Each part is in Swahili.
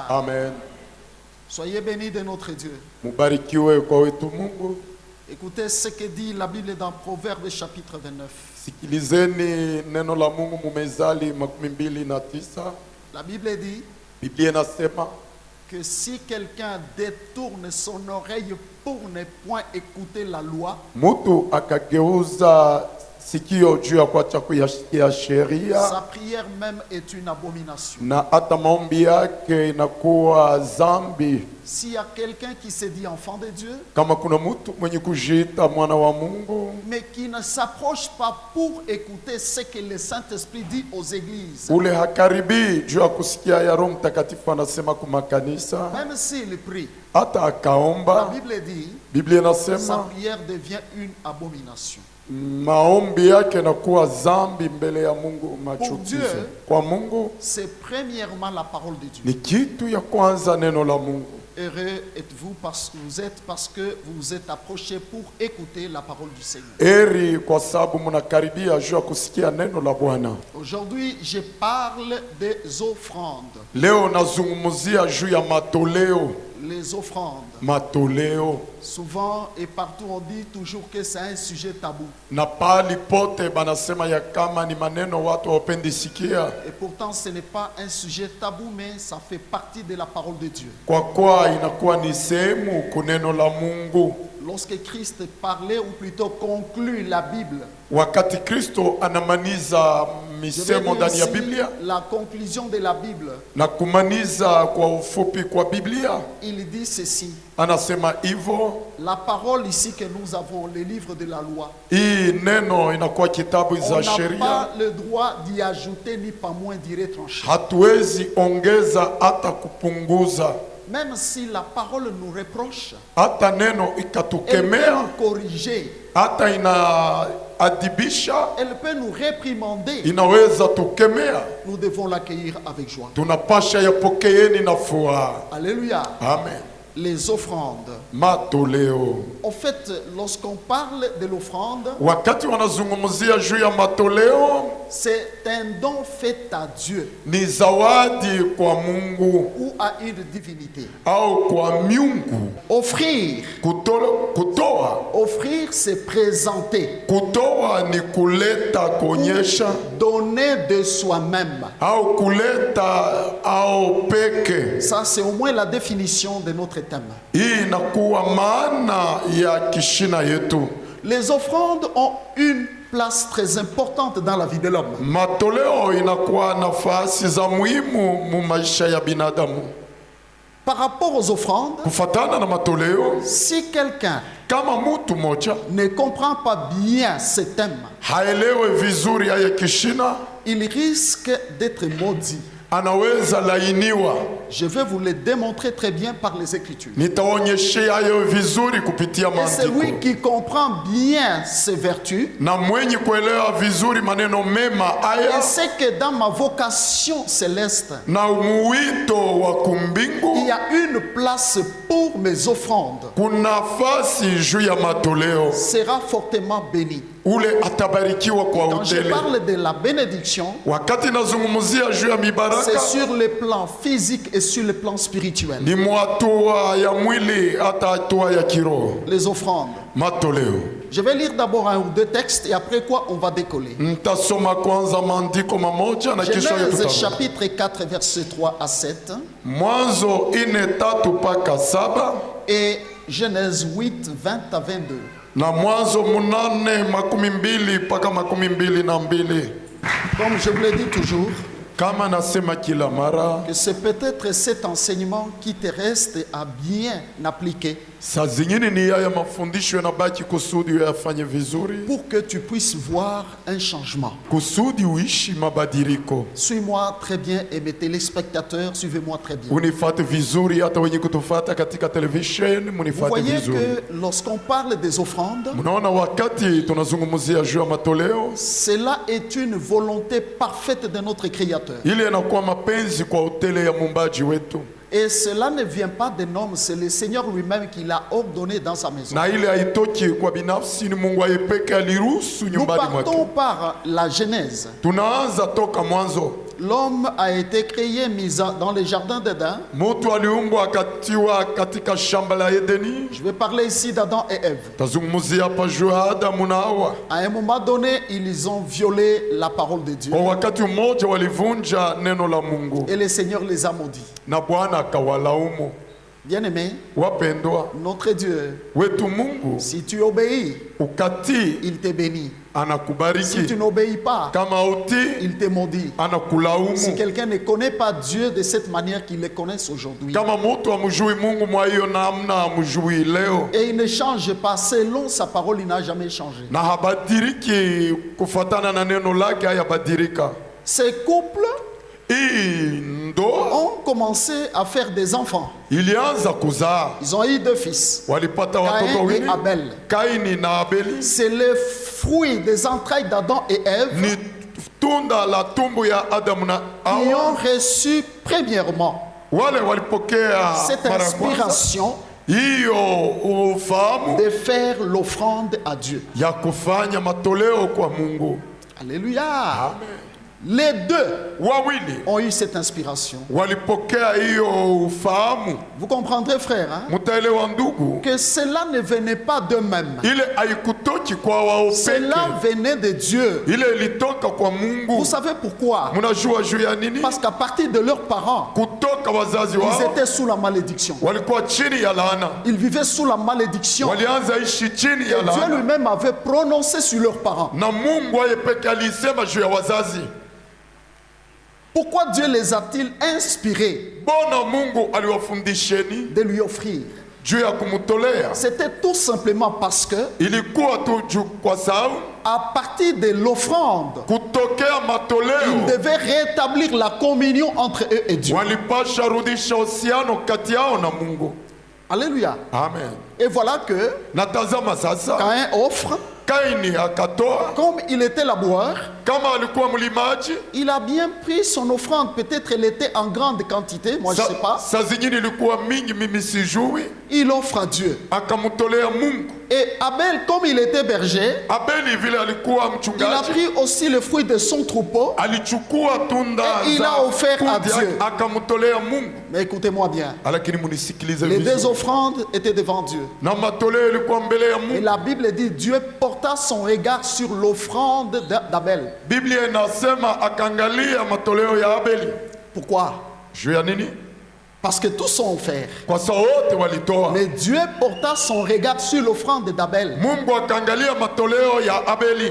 Amen. Soyez bénis de notre Dieu. Mubarikiwe kwa wetu Mungu. Écoutez ce que dit la Bible dans Proverbes chapitre 29. Sikilizeni neno la Mungu Mumezali 29. La Bible dit Biblia inasema que si quelqu'un détourne son oreille pour ne point écouter la loi, mutu akageuza sikio juu ya kuacha kuyasikia sheria, sa prière même est une abomination. na hata maombi yake inakuwa zambi. S'il y a quelqu'un qui se dit enfant de Dieu, Kama kuna mtu mwenye kujiita mwana wa Mungu mais qui ne s'approche pas pour écouter ce que le Saint-Esprit dit aux églises, ule hakaribii juu ya kusikia ya Roho Mtakatifu anasema kumakanisa, même s'il prie, hata la akaomba, Bible dit, Biblia sa inasema prière devient une abomination. maombi yake nakuwa zambi mbele ya Mungu, machukizo. Dieu, Kwa Mungu C'est premièrement la parole de Dieu. ni kitu ya kwanza neno la Mungu. Heureux êtes-vous parce que vous vous êtes approchés pour écouter la parole du Seigneur. Eri kwa sababu mnakaribia juu ya kusikia neno la Bwana. Aujourd'hui, je parle des offrandes. Leo nazungumzia juu ya matoleo. Les offrandes. Matoleo. Souvent et partout on dit toujours que c'est un sujet tabou. Na pali pote banasema ya kama ni maneno watu hawapendi sikia. Et pourtant ce n'est pas un sujet tabou, mais ça fait partie de la parole de Dieu. Kwa kuwa inakuwa ni sehemu kuneno la Mungu. Lorsque Christ parlait, ou plutôt conclut la Bible, Wakati Kristo anamaniza misemo ndani ya Biblia la conclusion de la Bible, na kumaniza kwa ufupi kwa Biblia, il dit ceci. anasema hivyo. La parole ici que nous avons, le livre de la loi, Hii neno inakuwa kitabu on za n'a sheria, pas le droit d'y ajouter ni pas moins d'y retrancher. hatuwezi ongeza hata kupunguza. Même si la parole nous reproche, Hata neno elle peut ikatukemea, nous corriger, hata inaadibisha, elle peut nous réprimander. inaweza tukemea, Nous devons l'accueillir avec joie. tunapasha yapokeeni na furaha. Alléluia. Amen. Les offrandes. Matoleo. En fait, lorsqu'on parle de l'offrande, Wakati wanazungumzia juu ya matoleo, c'est un don fait à Dieu ni zawadi kwa Mungu ou à une divinité. au kwa miungu. Offrir, Kutoa, offrir, c'est présenter, kutoa ni kuleta, kuonyesha, donner de soi-même. au kuleta au peke. Ça, c'est au moins la définition de notre thème. Hii inakuwa maana ya kishina yetu. Les offrandes ont une place très importante dans la vie de l'homme. Matoleo inakuwa nafasi za muhimu mu maisha ya binadamu. Par rapport aux offrandes, Kufatana na matoleo, si quelqu'un kama mtu moja ne comprend pas bien ce thème, haelewe vizuri haya kishina, il risque d'être maudit. anaweza lainiwa. Je vais vous le démontrer très bien par les Écritures. Nitaonyeshea hayo vizuri kupitia Et celui maandiko. qui comprend bien ces vertus, Na mwenye kuelewa vizuri maneno mema et haya c'est que dans ma vocation céleste, na mwito wa il kumbingu, y a une place pour mes offrandes, kuna nafasi juu ya matoleo. sera fortement béni. Ule atabarikiwa kwa Quand je utele. parle de la bénédiction, Wakati nazungumzia juu ya c'est mibaraka, sur le plan physique et sur le plan spirituel. ni mwatua ya mwili hata hatua ya kiroho. Les offrandes. Matoleo. Je vais lire d'abord un ou deux textes et après quoi on va décoller. Ntasoma kwanza maandiko mamoja na kisha Genèse yetu. chapitre 4 versets 3 à 7 Mwanzo 4:3 mpaka 7 et Genèse 8 20 à 22. na Mwanzo 8:12 mpaka 22. Comme je vous l'ai dit toujours, Kama nasema kila mara, que c'est peut-être cet enseignement qui te reste à bien appliquer saa zingine ni haya mafundisho yanabaki kusudi uyafanye vizuri, pour que tu puisses voir un changement. kusudi uishi mabadiliko. Suis-moi très bien et mes téléspectateurs, suivez-moi très bien. Unifate vizuri, hata wenye kutufata katika television Vous munifate voyez vizuri. que lorsqu'on parle des offrandes, Mnaona wakati tunazungumzia juu ya matoleo, cela est une volonté parfaite de notre Créateur. ile inakuwa mapenzi kwa utele ya muumbaji wetu, Et cela ne vient pas d'un homme, c'est le Seigneur lui-même qui l'a ordonné dans sa maison. na ile haitoki kwa binafsi, ni Mungu ayepeke aliruhusu Nous nyumbani partons mwake. par la Genèse. Tunaanza toka Mwanzo. l'homme a été créé, dans les jardins d'Éden. Mtu aliumbwa akatiwa katika shamba la Edeni. Je vais parler ici d'Adam et Ève. Tazungumzia hapa juu ya Adamu na Hawa. À un moment donné, ils ont violé la parole de Dieu. Kwa wakati mmoja walivunja neno la Mungu. Et le Seigneur les a maudits. Na Bwana akawalaumu. Bien-aimé, Wapendwa, notre Dieu, wetu Mungu si tu obéis, ukatii il te bénit. Si anakubariki, tu n'obéis pas, kama utii il te maudit. Si anakulaumu. quelqu'un ne connaît pas Dieu de cette manière qu'il le connaisse aujourd'hui, Kama mtu amjui Mungu mwa hiyo namna amjui leo, et il ne change pas selon sa parole, il n'a jamais changé. na habadiriki kufatana na neno lake, hayabadilika. Ces couples Hii ndoa ont commencé à faire des enfants. ilianza kuzaa, Ils ont eu 2 fils, walipata watoto Caïn et wawili, Abel. Kaini na Abeli. C'est le fruit des entrailles d'Adam et Ève Ni tunda la tumbo ya Adamu na qui Hawa. ont reçu premièrement Wale walipokea cette mara ya kwanza inspiration hiyo ufahamu de faire l'offrande à Dieu. ya kufanya matoleo kwa Mungu. Alléluia. Les deux Wawili ont eu cette inspiration. walipokea hiyo ufahamu. Vous comprendrez, frère, hein, Mutaelewa ndugu, que cela ne venait pas d'eux-mêmes. ile haikutoki kwa wao Cela peke, venait de Dieu. ile ilitoka kwa Vous Mungu. savez pourquoi? Mnajua juu ya nini? Parce qu'à partir de leurs parents, Kutoka wazazi ils wao étaient sous la malédiction. walikuwa chini ya laana, Ils vivaient sous la malédiction. walianza ishi chini ya Et Dieu laana, lui-même avait prononcé sur leurs parents. na Mungu yeye peke alisema juu ya wazazi. Pourquoi Dieu les a-t-il inspirés Bona Mungu aliwafundisheni de lui offrir? juu ya kumtolea? C'était tout simplement parce que, Ilikuwa tu juu kwa sababu à partir de l'offrande, kutokea ils matoleo devaient rétablir la communion entre eux et Dieu. walipasha rudisha uhusiano kati yao na Mungu. Alléluia. Amen. Et voilà que Natazama sasa, Caïn offre, Kaini akatoa, comme il était laboureur, kama alikuwa mlimaji. il a bien pris son offrande. Peut-être elle était en grande quantité, moi je ne sais pas. Saa zingine ilikuwa mingi, mimi sijui. Il offre à Dieu. Akamtolea Mungu. Et Abel, comme il était berger, Abeli vile alikuwa il a mchungaji, pris aussi le fruit de son troupeau. alichukua tunda Et il a offert à kundi Dieu. akamtolea Mungu. Mais écoutez-moi bien, Lakini munisikilize les deux vizuri, offrandes étaient devant Dieu. na matoleo ilikuwa mbele ya Et Mungu. la Bible dit, Dieu porta son regard sur l'offrande d'Abel. Biblia inasema akaangalia matoleo ya Abeli. Pourquoi? Juu ya nini? Parce que tous sont offerts. Kwa sababu wote walitoa. Mais Dieu porta son regard sur l'offrande d'Abel. Mungu akaangalia matoleo ya Abeli.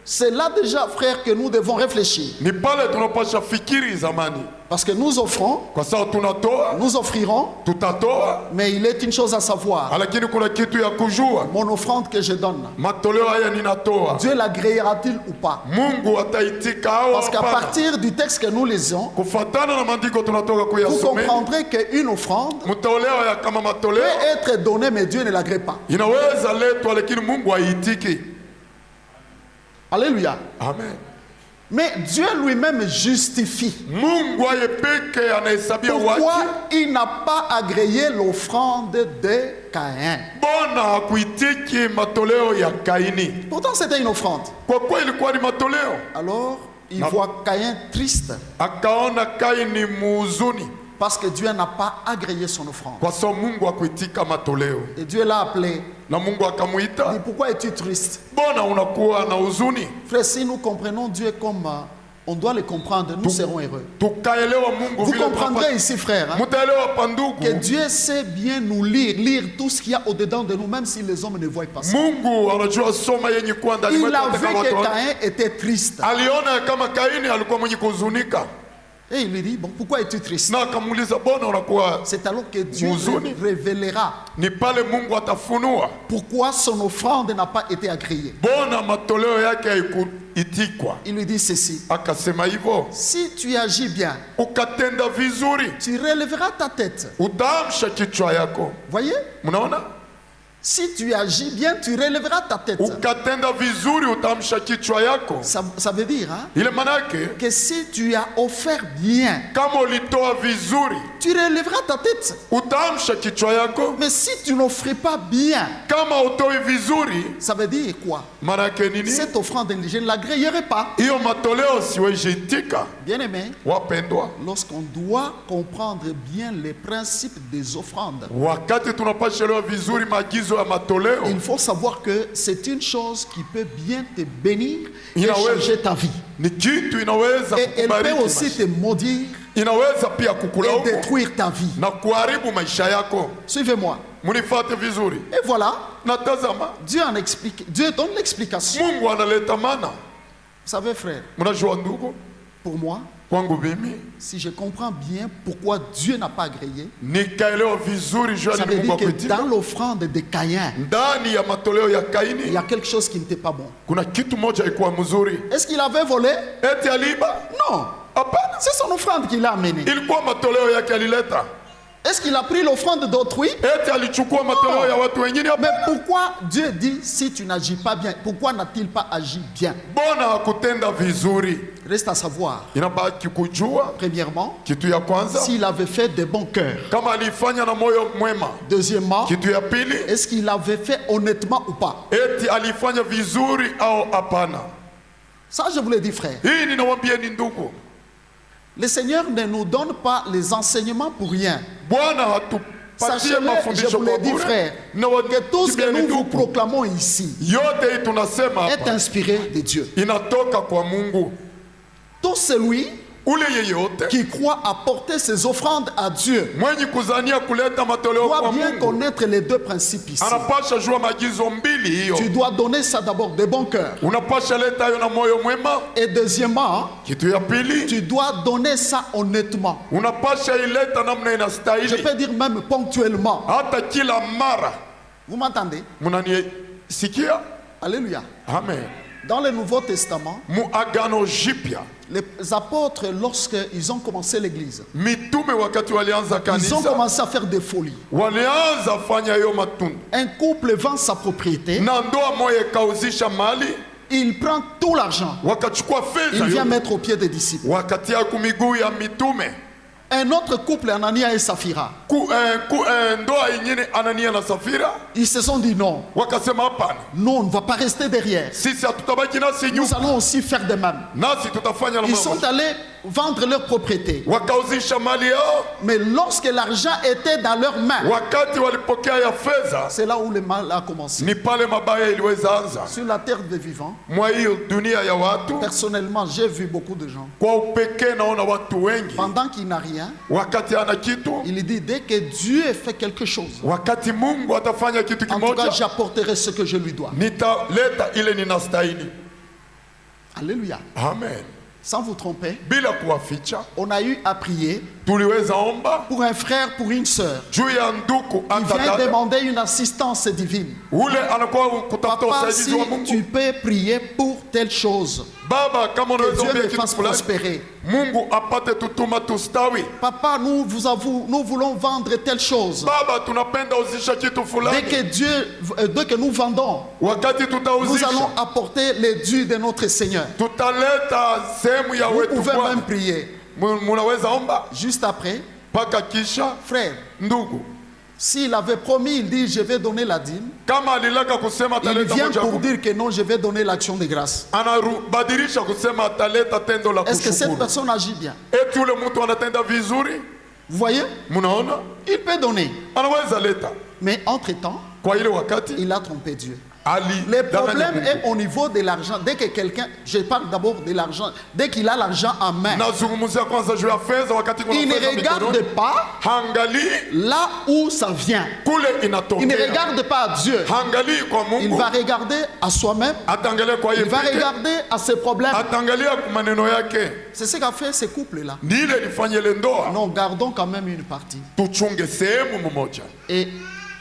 C'est là déjà, frère, que nous devons réfléchir. Ni pale tunapasha fikiri zamani, Parce que nous offrons, kwa sababu tunatoa, nous offrirons, tutatoa, mais il est une chose à savoir. lakini kuna kitu ya kujua. Mon offrande que je donne, Matoleo haya ninatoa, Dieu l'agréera-t-il ou pas? Mungu ataitika au Parce qu'à hapana? partir du texte que nous lisons, Kufatana na maandiko tunatoka vous kuyasomea, comprendrez qu'une offrande mtoleo ya kama matoleo peut être donnée, mais Dieu ne l'agrée pas. inaweza letwa, lakini Mungu haitiki. Alléluia. Amen. Mais Dieu lui-même justifie. Mungu aye peke anahesabia Pourquoi watu. il n'a pas agréé l'offrande de Caïn? Bona hakuitiki matoleo ya Kaini. Pourtant, c'était une offrande. Kwa kuwa ilikuwa ni matoleo, Alors, il Non. voit Caïn triste akaona Kaini muhuzuni, parce que Dieu n'a pas agréé son offrande. kwa sababu Mungu hakuitika matoleo. Et Dieu l'a appelé. Na Mungu Il akamuita, dit, pourquoi es-tu triste? bona unakuwa na huzuni? Frère, si nous comprenons Dieu comme on doit le comprendre, nous serons heureux. Tukaelewa Mungu Vous vile comprendrez ici, frère, hein, mutaelewa que pandugu. Dieu sait bien nous lire tout ce qu'il y a au-dedans de nous, même si les hommes ne voient pas ça. Mungu anajua soma yenye kuwa ndani Il mwetu a hata vu kama que watu wa- Caïn était triste. aliona kama Kaini alikuwa mwenye kuhuzunika, Et il lui dit, bon, pourquoi es-tu triste? na akamuuliza bona unakuwa. C'est alors que Dieu Huzuni. révélera Ni pale Mungu atafunua pourquoi son offrande n'a pas été agréée. bona matoleo yake haikuitikwa. Il lui dit ceci, Akasema hivyo, si tu agis bien, ukatenda vizuri tu relèveras ta tête. utaamsha kichwa yako. Voyez? Mnaona, Si tu agis bien, tu relèveras ta tête. ukatenda vizuri utaamsha kichwa yako. Ça veut dire Ile manake que si tu as offert bien, kama ulitoa vizuri tu relèveras ta tête. utaamsha kichwa yako. Mais si tu n'offres pas bien, Kama utoi vizuri ça veut dire quoi? manake nini? Cette offrande, je ne l'agréerai pas. Hiyo matoleo siwezi itika. Bien aimé, Wapendwa, lorsqu'on doit comprendre bien les principes des offrandes, wakati tunapashelewa vizuri maagizo ya matoleo, il faut savoir que c'est une chose qui peut bien te bénir et Inaweza. changer ta vie. ni kitu inaweza Et elle peut kukubariki aussi maisha. te maudire Inaweza pia et kukulaumu détruire ta vie. na kuharibu maisha yako. Suivez-moi. Munifate vizuri. Et voilà, Na tazama, Dieu en explique, Dieu donne l'explication. Mungu analeta mana. Vous savez, frère, Mnajua ndugu, pour moi, kwangu mimi si je comprends bien pourquoi Dieu n'a pas agréé, nikaelewa vizuri jua ça ni veut Mungu dire que akuitika. dans l'offrande de Caïn, Ndani ya matoleo ya il y Kaini a quelque chose qui n'était pas bon. kuna kitu moja ilikuwa mzuri. Est-ce qu'il avait volé? Eti aliba? Non. Hapana, C'est son offrande qu'il a amenée. ilikuwa matoleo yake alileta. Est-ce qu'il a pris l'offrande d'autrui? Eti alichukua matoleo ya watu wengine? Mais Hapana. pourquoi Dieu dit si tu n'agis pas bien, pourquoi n'a-t-il pas agi bien? Bona hakutenda vizuri. Reste à savoir, Inabaki kujua premièrement, kitu ya kwanza, s'il avait fait de bon cœur. kama alifanya na moyo mwema. Deuxièmement, Kitu ya pili, est-ce qu'il avait fait honnêtement ou pas? eti alifanya vizuri au hapana. Ça, je vous le dis, frère. Hii ninawambia ni ndugu, Le Seigneur ne nous donne pas les enseignements pour rien. Bwana hatupatie Sachez-le, je mafundisho vous kwa l'ai dit, bure. frère, Na que tout ce que wajibieni nous vous ndugu, proclamons ici yote hii tunasema est hapa inspiré de Dieu. inatoka kwa Mungu. Tout celui Ule yeyote qui croit apporter ses offrandes à Dieu mwenye kuzania kuleta matoleo doit kwa bien Mungu connaître les deux principes ici. anapasha jua maagizo mbili hiyo. Tu dois donner ça d'abord de bon cœur. Unapasha leta hiyo na moyo mwema. Et deuxièmement, Kitu ya pili, tu dois donner ça honnêtement. unapasha ileta namna Je inastahili, peux dire même ponctuellement. hata kila mara. Vous m'entendez? Munanisikia? Alléluia. Amen. Dans le Nouveau Testament, Mu agano jipya, les apôtres, lorsqu'ils ont commencé l'église, mitume wakati walianza ils ont kanisa commencé à faire des folies. walianza fanya hiyo matunda, Un couple vend sa propriété, na ndoa moja ikauzisha mali, il prend tout l'argent, wakachukua il fedha vient yote, mettre aux pieds des disciples. wakatia kumiguu ya mitume. Un autre couple, Anania et Saphira, Ndoa ingine Anania na Safira ils se sont dit non, wakasema hapana, non, on ne va pas rester derrière. sisi hatutabaki nasi Nous nyuma, allons aussi faire de même. nasi tutafanya na Ils sont mambo. allés vendre leur propriété. Wakauzisha mali yao, Mais lorsque l'argent était dans leurs mains, wakati walipokea ya fedha, c'est là où le mal a commencé. ni pale mabaya iliweza anza. Sur la terre des vivants, Mwa hiyo dunia ya watu, personnellement, j'ai vu beaucoup de gens. kwa upekee naona watu wengi, Pendant qu'il n'a rien, wakati ana kitu, il dit dès que Dieu fait quelque chose, wakati Mungu atafanya kitu en tout cas, kimoja, j'apporterai ce que je lui dois. nitaleta ile ninastahili. Alléluia. Amen. Sans vous tromper, Bila kuwaficha, on a eu à prier tuliweza omba pour un frère, pour une sœur. juu ya nduku Il hata vient dada. demander une assistance divine. Ule anakuwa kutafuta Papa, usaidizi si wa Mungu. tu peux prier pour telle chose, Baba, kama que unaweza Dieu ombea me kitu fasse fulani, prospérer. Mungu apate tutuma tustawi. Papa, nous voulons vendre telle chose. Baba, tunapenda uzisha kitu Dès que nous vendons, wakati nous tutauzisha, allons apporter les dûs de notre Seigneur. tutaleta sehemu ya Vous wetu pouvez Bwana. même prier. Munaweza omba Juste après, mpaka kisha. frère, Ndugu, s'il avait promis, il dit je vais donner la dîme. kama alilaka kusema Il ataleta vient moja pour kumi, dire que non, je vais donner l'action de grâce. anabadilisha kusema ataleta tendo la Est-ce que cette kushukuru. personne agit bien? Eti ule mtu anatenda vizuri, Vous voyez? munaona, Il peut donner. anaweza leta Mais entre-temps, kwa ile wakati il a trompé Dieu. ali Le danganya problème Mungu. est au niveau de l'argent. Dès que quelqu'un, je parle d'abord de l'argent, dès qu'il a l'argent en main, Nazungumzia kwanza juu ya fedha. Wakati kuna il ne fedha regarde mikononi, pas hangalii là où ça vient. kule Il ne inatokea, regarde pas à Dieu. hangalii kwa Il Mungu, va regarder à soi-même. ataangalia kwa Il yeye va peke, regarder à ses problèmes. ataangalia kwa maneno yake. C'est ce qu'a fait ces couples-là. Ni ile ilifanya ile ndoa. Non, gardons quand même une partie. Tuchunge sehemu mmoja. Et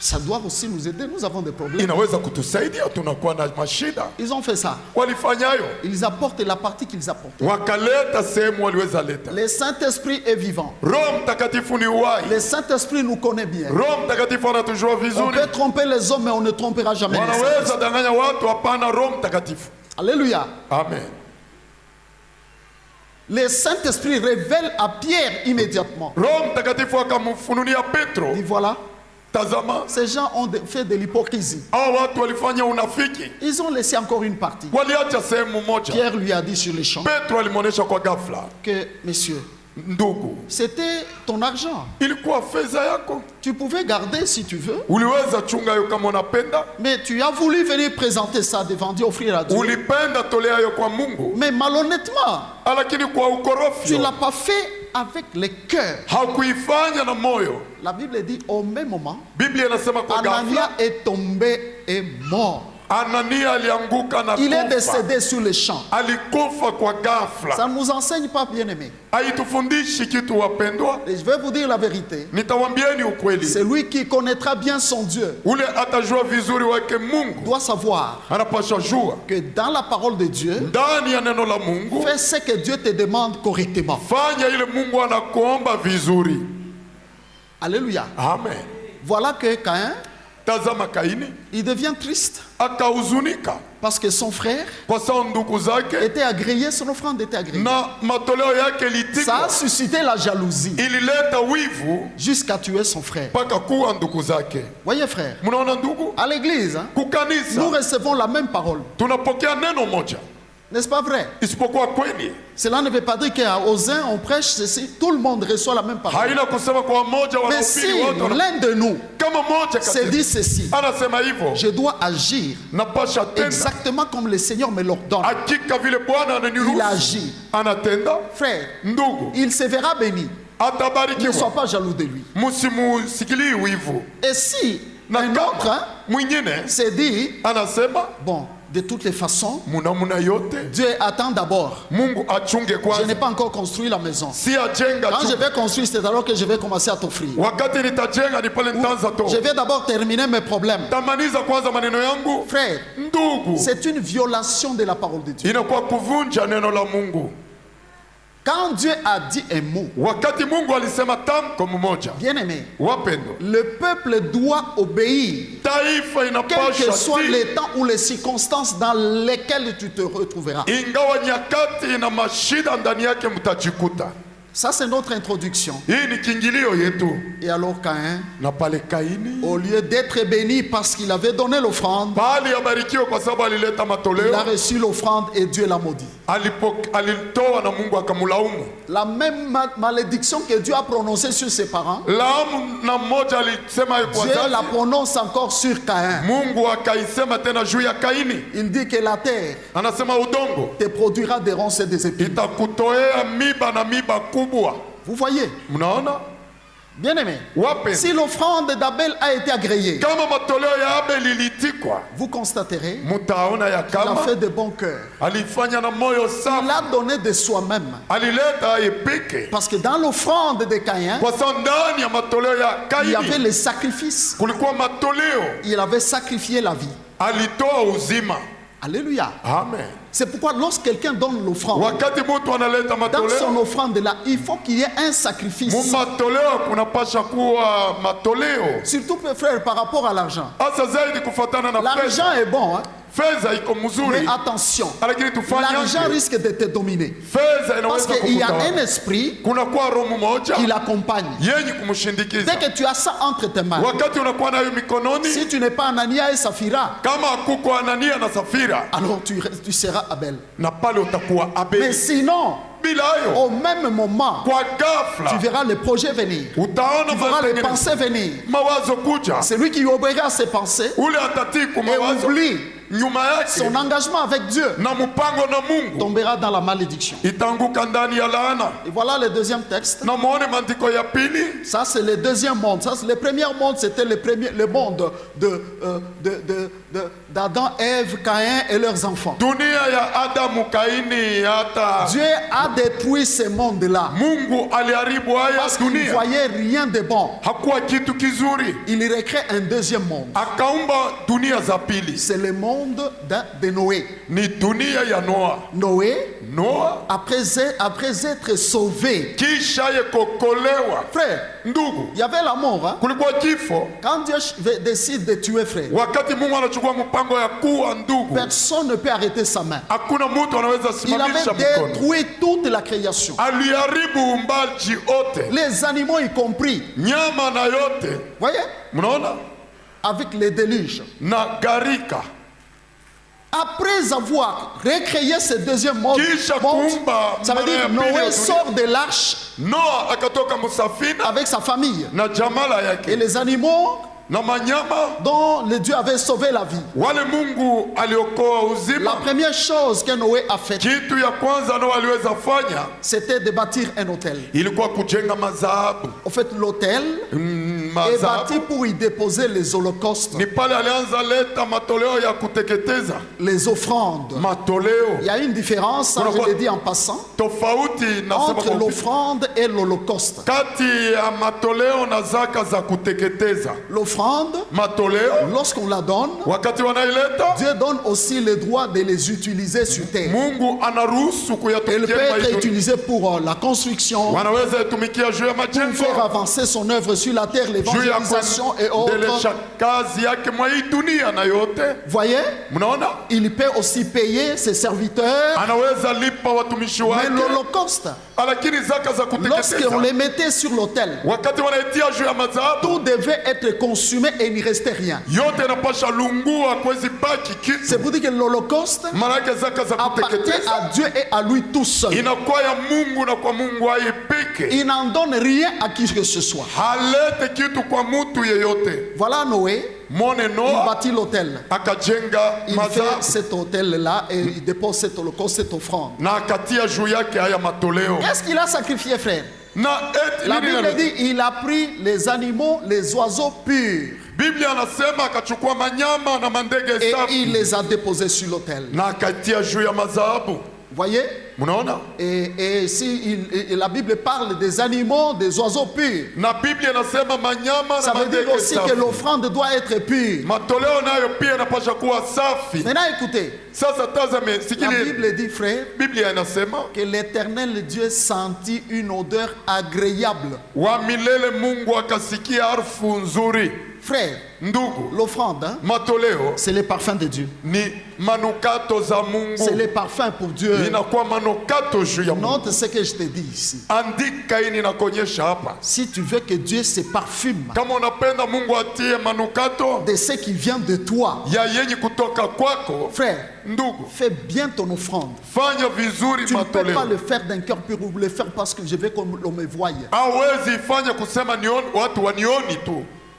Ça doit aussi nous aider, nous avons des problèmes. inaweza kutusaidia, tunakuwa na mashida. Ils ont fait ça. Walifanyayo, Ils apportent la partie qu'ils apportent. wakaleta sehemu waliweza leta. Le Saint-Esprit est vivant. Roho Mtakatifu ni uhai. Le Saint-Esprit nous connaît bien. Roho Mtakatifu anatujua On vizuri. peut tromper les hommes, mais on ne trompera jamais les saints. Wanaweza danganya watu, hapana Roho Mtakatifu. Alléluia. Amen. Le Saint-Esprit révèle à Pierre immédiatement. Roho Mtakatifu akamfunulia Petro, Il dit voilà, tazama, ces gens ont fait de l'hypocrisie. hao watu walifanya unafiki, Ils ont laissé encore une partie. waliacha sehemu moja. Pierre lui a dit sur les champs Petro alimwonyesha kwa ghafla, que, messieurs, ndugu, c'était ton argent. ilikuwa fedha yako, Tu pouvais garder si tu veux, uliweza chunga hiyo kama unapenda, mais tu as voulu venir présenter ça devant Dieu, offrir à Dieu. ulipenda tolea hiyo kwa Mungu, Mais malhonnêtement, lakini kwa tu ukorofi ne l'as pas fait avec le cœur. haukuifanya na moyo. La Bible dit au même moment, Biblia inasema kwa Anania ghafla est tombé et mort. Anania alianguka na Il est kufa. décédé sur les champs. Alikufa kwa ghafla. Ça ne nous enseigne pas, bien-aimés. Haitufundishi kitu wapendwa, Et je vais vous dire la vérité. nitawambieni ukweli. Celui qui connaîtra bien son Dieu Ule atajua vizuri wake Mungu, doit savoir anapaswa jua que dans la parole de Dieu, ndani ya neno la Mungu, fais ce que Dieu te demande correctement. fanya ile Mungu anakuomba vizuri. Alléluia. Amen. Voilà que Caïn, Tazama Kaini il devient triste akahuzunika parce que son frère kwa sababu ndugu zake était agréé, son offrande était agréée. na matoleo yake Ça a litikwa, suscité la jalousie ilileta wivu jusqu'à tuer son frère. mpaka kuwa ndugu zake. Voyez frère, Mnaona ndugu, à l'église, hein, kukanisa nous recevons la même parole. tunapokea neno moja, N'est-ce pas vrai? isipokuwa kweli Cela ne veut pas dire qu'aux uns on prêche ceci, tout le monde reçoit la même parole. haina kusema kwa moja Mais si wanahubiri wote l'un de nous kama moja se kati dit ceci, anasema hivyo, je dois agir napasha tenda exactement comme le Seigneur me l'ordonne. hakika vile Bwana Il ananiruhusu, agit. anatenda. Frère, Ndugu il se verra béni. Ne sois atabarikiwa, pas jaloux de lui. msimusikilii wivu. Et si Na un autre kama mwingine se dit, anasema bon, de toutes les façons, munamuna yote Dieu attend d'abord. Mungu achunge Je kwanza, n'ai pas encore construit la maison. si ajenga Quand je chunga. vais construire, c'est alors que je vais commencer à t'offrir. Wakati nitajenga ni pale nitaanza Je to vais d'abord terminer mes problèmes. tamaniza kwanza maneno yangu. Frère, Ndugu, c'est une violation de la parole de Dieu. inakuwa kuvunja neno la Mungu. Quand Dieu a dit un mot, Wakati Mungu alisema tamko mmoja, bien-aimé, wapendo, le peuple doit obéir, taifa quel inapasha que soit tii, le temps ou les circonstances dans lesquelles tu te retrouveras. ingawa nyakati ina mashida ndani yake mtajikuta. Ça, c'est notre introduction. Hii ni kiingilio yetu. Et alors Caïn, Na pale Kaini, au lieu d'être béni parce qu'il avait donné l'offrande, bali abarikiwe kwa sababu alileta il matoleo, a reçu l'offrande et Dieu l'a maudit. alitoa na Mungu akamlaumu. La même malédiction que Dieu a prononcée sur ses parents, Laumu na mmoja alisema kwa Dieu la wazazi, prononce encore sur Caïn. Mungu akaisema tena juu ya Kaini. Il dit que la terre Anasema udongo te produira des ronces et des épines. itakutoea miba na miba kubwa. Vous voyez, Mnaona bien-aimé, wape, si l'offrande d'Abel a été agréée, kama matoleo ya Abel ilitikwa, vous constaterez mutaona ya qu'il a kama fait de bon cœur. alifanya na moyo Il safi, a donné de soi-même. alileta yepeke, Parce que dans l'offrande de Caïn, kwa sababu ndani ya matoleo ya il y avait Kaini les sacrifices. kulikuwa matoleo, Il avait sacrifié la vie. alitoa uzima. Alléluia. Amen. C'est pourquoi lorsque quelqu'un donne l'offrande, Wakati mtu analeta dans son matoleo, offrande là, il faut qu'il y ait un sacrifice. mu matoleo kunapasha kuwa matoleo, Surtout, mes frères, par rapport à l'argent. hasa zaidi kufatana na pesa. L'argent est bon, hein? Fedha iko Mais mzuri, attention, lakini l'argent tufanye risque de te dominer. fedha Parce inaweza qu'il y a un kukutawala. esprit Kunakuwa roho moja qui l'accompagne. yenye Dès kumshindikiza. que tu as ça entre tes mains, Wakati unakuwa nayo mikononi, si tu n'es pas Anania et Saphira, kama kuko Anania na Safira, alors tu seras Abel. na pale utakuwa Mais Abeli. sinon, Bila hayo, au même moment, kwa tu ghafla verras les projets venir. utaona Tu verras les matengenezo, pensées venir. mawazo kuja, Celui qui obéira à ses pensées ule atatii kwa et mawazo oublie nyuma yake son engagement avec Dieu na mpango na Mungu tombera dans la malédiction. itanguka ndani ya laana. Et voilà le deuxième texte. Na muone maandiko ya pili. Ça, c'est le deuxième monde. Ça, le premier monde, c'était le monde d'Adam, Ève, Caïn et leurs enfants. Dunia ya Adamu, Kaini, hata Dieu a détruit ce monde-là Mungu aliharibu haya parce qu'il ne dunia. voyait rien de bon. Hakuwa kitu kizuri. Il recrée un deuxième monde. Akaumba dunia za pili. C'est le monde de Noé. Ni dunia ya Noa. Noé, Noa après être sauvé, kisha ye kokolewa. frère, Ndugu, il y avait la mort. Hein? kulikuwa kifo. Quand Dieu décide de tuer frère, Wakati Mungu anachukua mpango ya kuwa ndugu, personne ne peut arrêter sa main. hakuna mtu anaweza Il simamisha avait mkono. détruit toute la création. Aliharibu umbaji ote, Les animaux y compris. nyama na yote. Voyez? Mnaona? Avec les déluges. Na garika. Après avoir recréé ce deuxième monde, Kisha kuumba ça veut mara ya dire pili ya Noé dunia. sort de l'arche Noa akatoka musafina avec sa famille na jamala et yake les animaux na manyama dont le Dieu avait sauvé la vie. wale Mungu aliokoa La uzima. première chose que Noé a faite, Kitu ya kwanza Noa aliweza fanya c'était de bâtir un hôtel. ilikuwa kujenga madhabahu. En fait, l'hôtel est bâti Madhabahu pour y déposer les holocaustes, ni pale alianza leta matoleo ya kuteketeza, les offrandes. matoleo Il y a une différence, ça, je l'ai dit en passant, tofauti nasema entre kwa l'offrande et l'holocauste. kati ya matoleo na zaka za kuteketeza. L'offrande, Matoleo lorsqu'on la donne, wakati wanaileta, Dieu donne aussi le droit de les utiliser sur terre. Mungu anaruhusu Elle kuyatumikia peut être maisha. utilisée pour la construction, Wanaweza itumikia juu ya pour faire majengo, avancer son œuvre sur la terre, juu ya l'évangélisation et autres. kuendelesha kazi yake mwa hii dunia na yote. Voyez, Mnaona, il peut aussi payer ses serviteurs, anaweza lipa watumishi mais wake, l'holocauste, lakini zaka za lorsqu'on kuteketeza les mettait sur l'autel, wakati wanaitia juu ya madhabahu, tout devait être consumé et il n'y restait rien. yote inapasha lungua, kwezi baki C'est kitu. pour dire que l'holocauste Maana yake zaka za appartient kuteketeza à Dieu et à lui tout seul. inakuwa ya Mungu na kwa Mungu yeye peke. Il n'en donne rien à qui que ce soit. Halete kitu kwa mtu yeyote. Voilà Noé, Mwone il Noa bâtit l'autel. akajenga Il fait madhabahu cet hôtel-là et il dépose cet holocauste, cette offrande. na akatia juu yake haya matoleo. Qu'est-ce qu'il a sacrifié, frère? Na eti La nini Bible na- dit il a pris les animaux, les oiseaux purs Biblia anasema akachukua manyama na mandege et safi il les a déposés sur l'autel. na akatia juu ya madhabahu. Voyez? Mnaona? Et si la Bible parle des animaux, des oiseaux purs, Na Biblia inasema manyama ça na veut dire mandege aussi que safi. l'offrande doit être pure. Matoleo nayo pia inapasha kuwa safi. Maintenant écoutez, Sasa tazame, la sikili Bible dit, frère, Biblia inasema que l'Éternel Dieu sentit une odeur agréable. wa milele Mungu akasikia harufu nzuri. Frère, Ndugu, l'offrande, hein, matoleo c'est le parfum de Dieu. ni manukato za C'est Mungu, le parfum pour Dieu. inakuwa manukato juu ya Mungu. Note ce que je te dis ici. Andika hii ninakuonyesha hapa. Si tu veux que Dieu se parfume Kama unapenda Mungu atie manukato de ce qui vient de toi, ya yenye kutoka kwako, frère, ndugu, fais bien ton offrande. fanya vizuri Tu ne peux pas matoleo. le faire d'un cœur pur ou le faire parce que je veux qu'on me voie. Hawezi fanya kusema nioni, watu wanioni tu.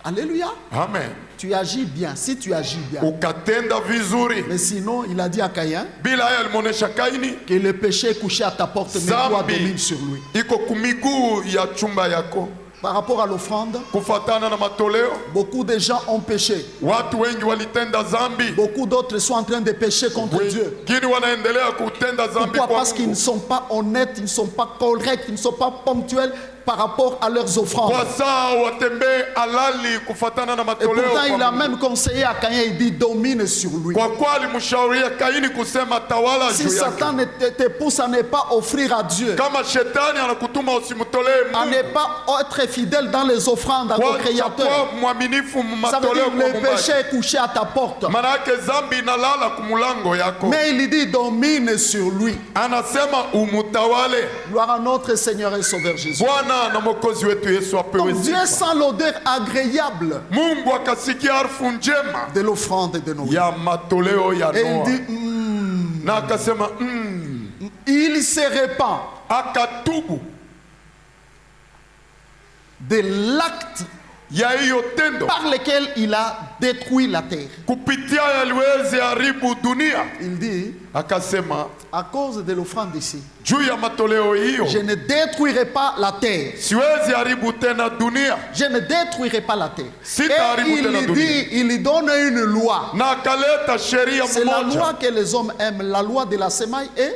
Alléluia. Amen. Tu agis bien. Si tu agis bien. Ukatenda vizuri. Mais sinon, il a dit à Caïn Bila haya alimuonesha Kaini, que le péché est couché à ta porte, mais toi domine zambi sur lui. iko kumiguu ya chumba yako. Par rapport à l'offrande, Kufatana na matoleo, beaucoup de gens ont péché. watu wengi walitenda zambi, Beaucoup d'autres sont en train de pécher contre Dieu. wengine wanaendelea kutenda zambi Pourquoi? kwa Parce qu'ils ne Mungu. sont pas honnêtes, ils ne sont pas corrects, ils ne sont pas ponctuels par rapport à leurs offrandes. Kwa saa watembee halali kufatana na Et matoleo pourtant, kwa il a Mungu. même conseillé à Caïn, il dit domine sur lui. Kwa kuwa alimshauria Kaini kusema tawala Si juu yake. Satan te pousse à ne pas offrir à Dieu, Kama shetani anakutuma usimtolee à ne Mungu, pas être fidèle dans les offrandes à ton kwa Créateur, kuwa mwaminifu ça veut matoleo dire kwa le péché Mungu. est couché à ta porte. Maana yake zambi inalala kumulango yako. Mais il dit domine sur lui. Anasema umutawale. Gloire à notre Seigneur et Sauveur Jésus. Bwana na Mwokozi wetu Yesu apewe Donc Dieu sifa. sent l'odeur agréable Mungu akasikia harufu njema de l'offrande de Noé. ya matoleo ya Et il Noa, dit, na akasema il se répand akatubu de l'acte ya hiyo tendo par lesquels il a détruit la terre. kupitia yaliwezi haribu dunia. Il dit, Akasema à cause de l'offrande ici, juu ya matoleo hiyo je ne détruirai pas la terre. siwezi haribu tena dunia, Je ne détruirai pas la terre. Si Et t'arrives il dans la lui dunia. dit, il lui donne une loi. na akaleta sheria C'est la mmoja, loi que les hommes aiment, la loi de la semaille et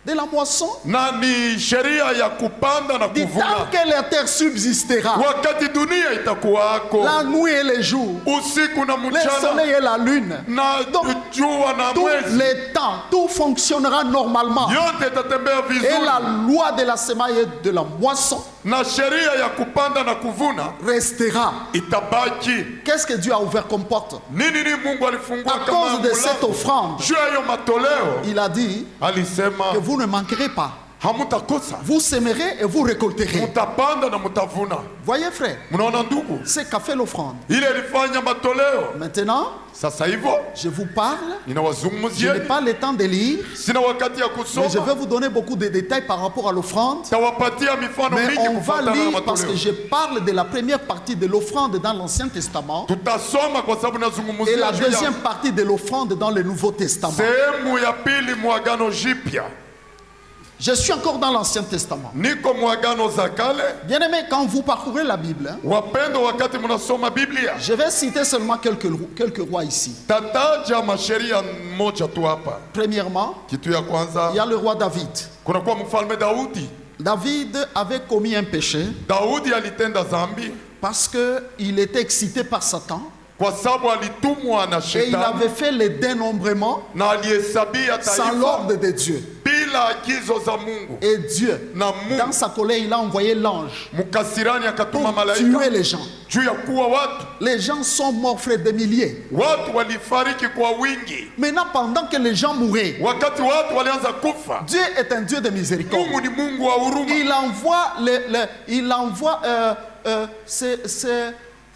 de la moisson. na ni sheria ya kupanda na Dit tant kuvuna. que la terre subsistera, Wakati dunia itakuwako la nuit et les jours, usiku na le mchana soleil et la lune, na donc jua na tous mwezi, les temps, tout fonctionnera normalement. yote itatembea Et vizuri, la loi de la semaille et de la moisson na sheria ya kupanda na kuvuna restera. itabaki. Qu'est-ce que Dieu a ouvert comme porte? Nini Mungu alifungua À kama cause de cette mlango offrande, juu ya hiyo matoleo? il a dit Alisema que vous ne manquerez pas. hamutakosa, Vous sèmerez et vous récolterez. mutapanda na mutavuna. Voyez frère, Mnaona ndugu, c'est qu'a fait l'offrande. ile ilifanya matoleo. Maintenant, Sasa hivyo je vous parle. Je n'ai ninawazungumzia, pas le temps de lire, sina wakati ya mais je vais kusoma, vous donner beaucoup de détails par rapport à l'offrande. tawapatia mifano Mais mingi on va kufuatana na lire parce que matoleo. je parle de la première partie de l'offrande dans l'Ancien Testament Tutasoma kwa sababu et la nazungumzia juu deuxième ya partie de l'offrande dans le Nouveau Testament. sehemu ya pili mwagano jipya. Je suis encore dans l'Ancien Testament. Niko mwagano za kale. Bien aimé, quand vous parcourez la Bible, Wapendo, wakati mnasoma Biblia, je vais citer seulement quelques rois ici. tataja masheria moja tu hapa. Premièrement, Kitu ya il y kwanza, a le roi David. kunakuwa mfalme Daudi. David avait commis un péché Daudi alitenda zambi parce qu'il était excité par Satan kwa sababu alitumwa na et il shetani avait fait le dénombrement na alihesabia sans taifa l'ordre de Dieu. bila agizo za Mungu. Et Dieu, Na dans Mungu sa colère, il a envoyé l'ange mkasirani akatuma pour tuer malaika les gens. juu ya kuwa watu. Les gens sont morts, frère, des milliers. Watu walifariki kwa wingi. Maintenant, pendant que les gens mouraient, Wakati watu walianza kufa, Dieu est un Dieu de miséricorde. Mungu ni Mungu wa huruma. Il envoie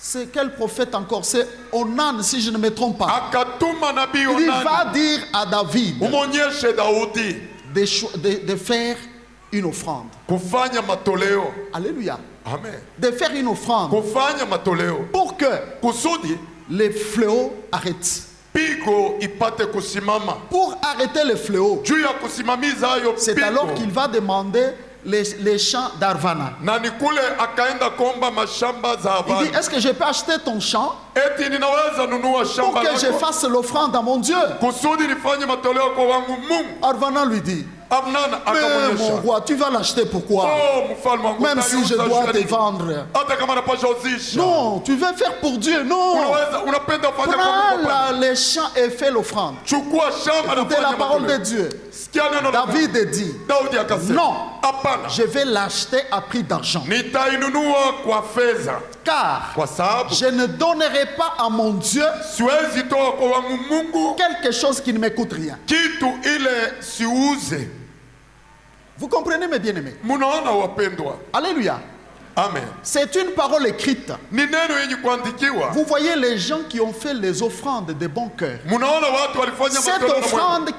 c'est quel prophète encore? C'est Onan, si je ne me trompe pas. Akatuma nabii Il va Onani, dire à David umonyeshe Daudi de faire une offrande. kufanya matoleo. Alléluia. Amen. De faire une offrande Kufanya matoleo pour que kusudi les fléaux arrêtent. pigo ipate kusimama. Pour arrêter les fléaux, Juu ya kusimamiza hayo c'est alors pigo, qu'il va demander les champs d'Arvana. na ni kule akaenda kuomba mashamba za Il dit, Havana. est-ce que je peux acheter ton champ Eti ninaweza nunua pour shamba que je lako fasse l'offrande à mon Dieu? kusudi nifanye matoleo kwa wangu Mungu. Arvana lui dit, Amnana mais mon akamwonyesha, roi, tu vas l'acheter pourquoi? oh mfalme wangu, Même si je utaiuza dois juu ya te nini? vendre. Hata kama napasha uzisha. Non, tu veux faire pour Dieu. Non. Unaweza, unapenda ufanye kwa Mungu. Prends les champs et fais l'offrande. Chukua shamba na Écoutez la fanya parole de matoleo. Dieu. Sikia neno la Mungu. David dit, Daudi akasema, non, hapana, je vais l'acheter à prix d'argent. nitainunua kwa fedha, Car kwa sababu je ne donnerai pas à mon Dieu siwezi toa kwa wangu Mungu quelque chose qui ne me coûte rien. kitu ile siuze. Vous comprenez mes bien-aimés? Munaona wapendwa? Alléluia. Amen. C'est une parole écrite. Ni neno yenye kuandikiwa. Vous voyez les gens qui ont fait les offrandes de bon cœur. Munaona watu walifanya Cette matoleo na moyo. offrande